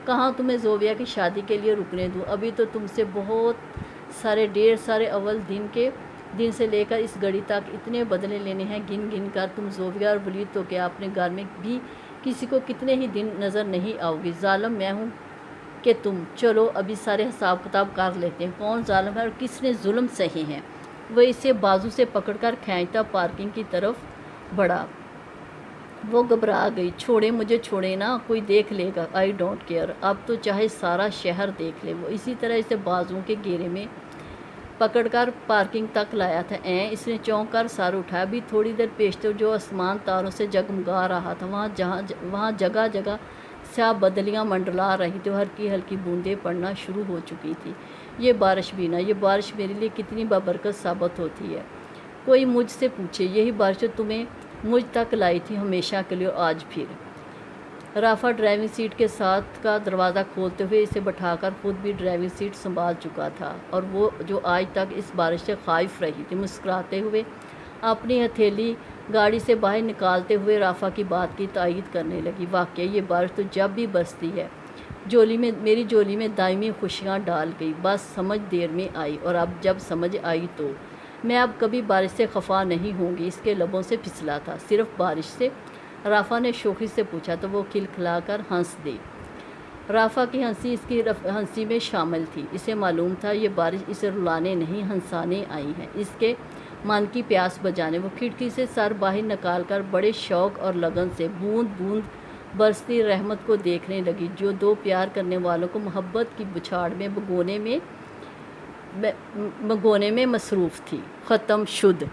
کہاں تمہیں زویا کی شادی کے لیے رکنے دوں؟ ابھی تو تم سے بہت ڈھیر سارے اول دن سے لے کر اس گھڑی تک اتنے بدلے لینے ہیں گن گن کر۔ تم زویا اور ولید تو کیا اپنے گھر میں بھی کسی کو کتنے ہی دن نظر نہیں آؤ گی۔ ظالم میں ہوں کہ تم؟ چلو ابھی سارے حساب کتاب کر لیتے ہیں، کون ظالم ہے اور کس نے ظلم سہے ہیں۔ وہ اسے بازو سے پکڑ کر کھینچتا پارکنگ کی طرف بڑھا۔ وہ گھبرا گئی۔ چھوڑے مجھے، چھوڑے نا، کوئی دیکھ لے گا، آئی ڈونٹ کیئر، اب تو چاہے سارا شہر دیکھ لے۔ وہ اسی طرح اسے بازوؤں کے گھیرے میں پکڑ کر پارکنگ تک لایا تھا۔ اس نے چونک کر سر اٹھایا۔ ابھی تھوڑی دیر پیشتر جو آسمان تاروں سے جگمگا رہا تھا، وہاں جگہ جگہ سیاہ بدلیاں منڈلا رہی تھی، ہلکی ہلکی بوندیں پڑنا شروع ہو چکی تھی۔ یہ بارش بھی نہ، یہ بارش میرے لیے کتنی بابرکت ثابت ہوتی ہے۔ کوئی مجھ سے پوچھے، یہی بارش جو تمہیں مجھ تک لائی تھی ہمیشہ کے لیے، آج پھر۔ رافع ڈرائیونگ سیٹ کے ساتھ کا دروازہ کھولتے ہوئے اسے بٹھا کر خود بھی ڈرائیونگ سیٹ سنبھال چکا تھا، اور وہ جو آج تک اس بارش سے خائف رہی تھی، مسکراتے ہوئے اپنی ہتھیلی گاڑی سے باہر نکالتے ہوئے رافع کی بات کی تائید کرنے لگی۔ واقعی یہ بارش تو جب بھی برستی ہے میری جولی میں دائمی خوشیاں ڈال گئی، بس سمجھ دیر میں آئی، اور اب جب سمجھ آئی تو میں اب کبھی بارش سے خفا نہیں ہوں گی۔ اس کے لبوں سے پھسلا تھا، صرف بارش سے؟ رافع نے شوخی سے پوچھا تو وہ کھلکھلا کر ہنس دی۔ رافع کی ہنسی اس کی ہنسی میں شامل تھی۔ اسے معلوم تھا یہ بارش اسے رلانے نہیں ہنسانے آئی ہے، اس کے من کی پیاس بجانے۔ وہ کھڑکی سے سر باہر نکال کر بڑے شوق اور لگن سے بوند بوند برستی رحمت کو دیکھنے لگی، جو دو پیار کرنے والوں کو محبت کی بچھاڑ میں بھگونے میں مصروف تھی۔ ختم شد۔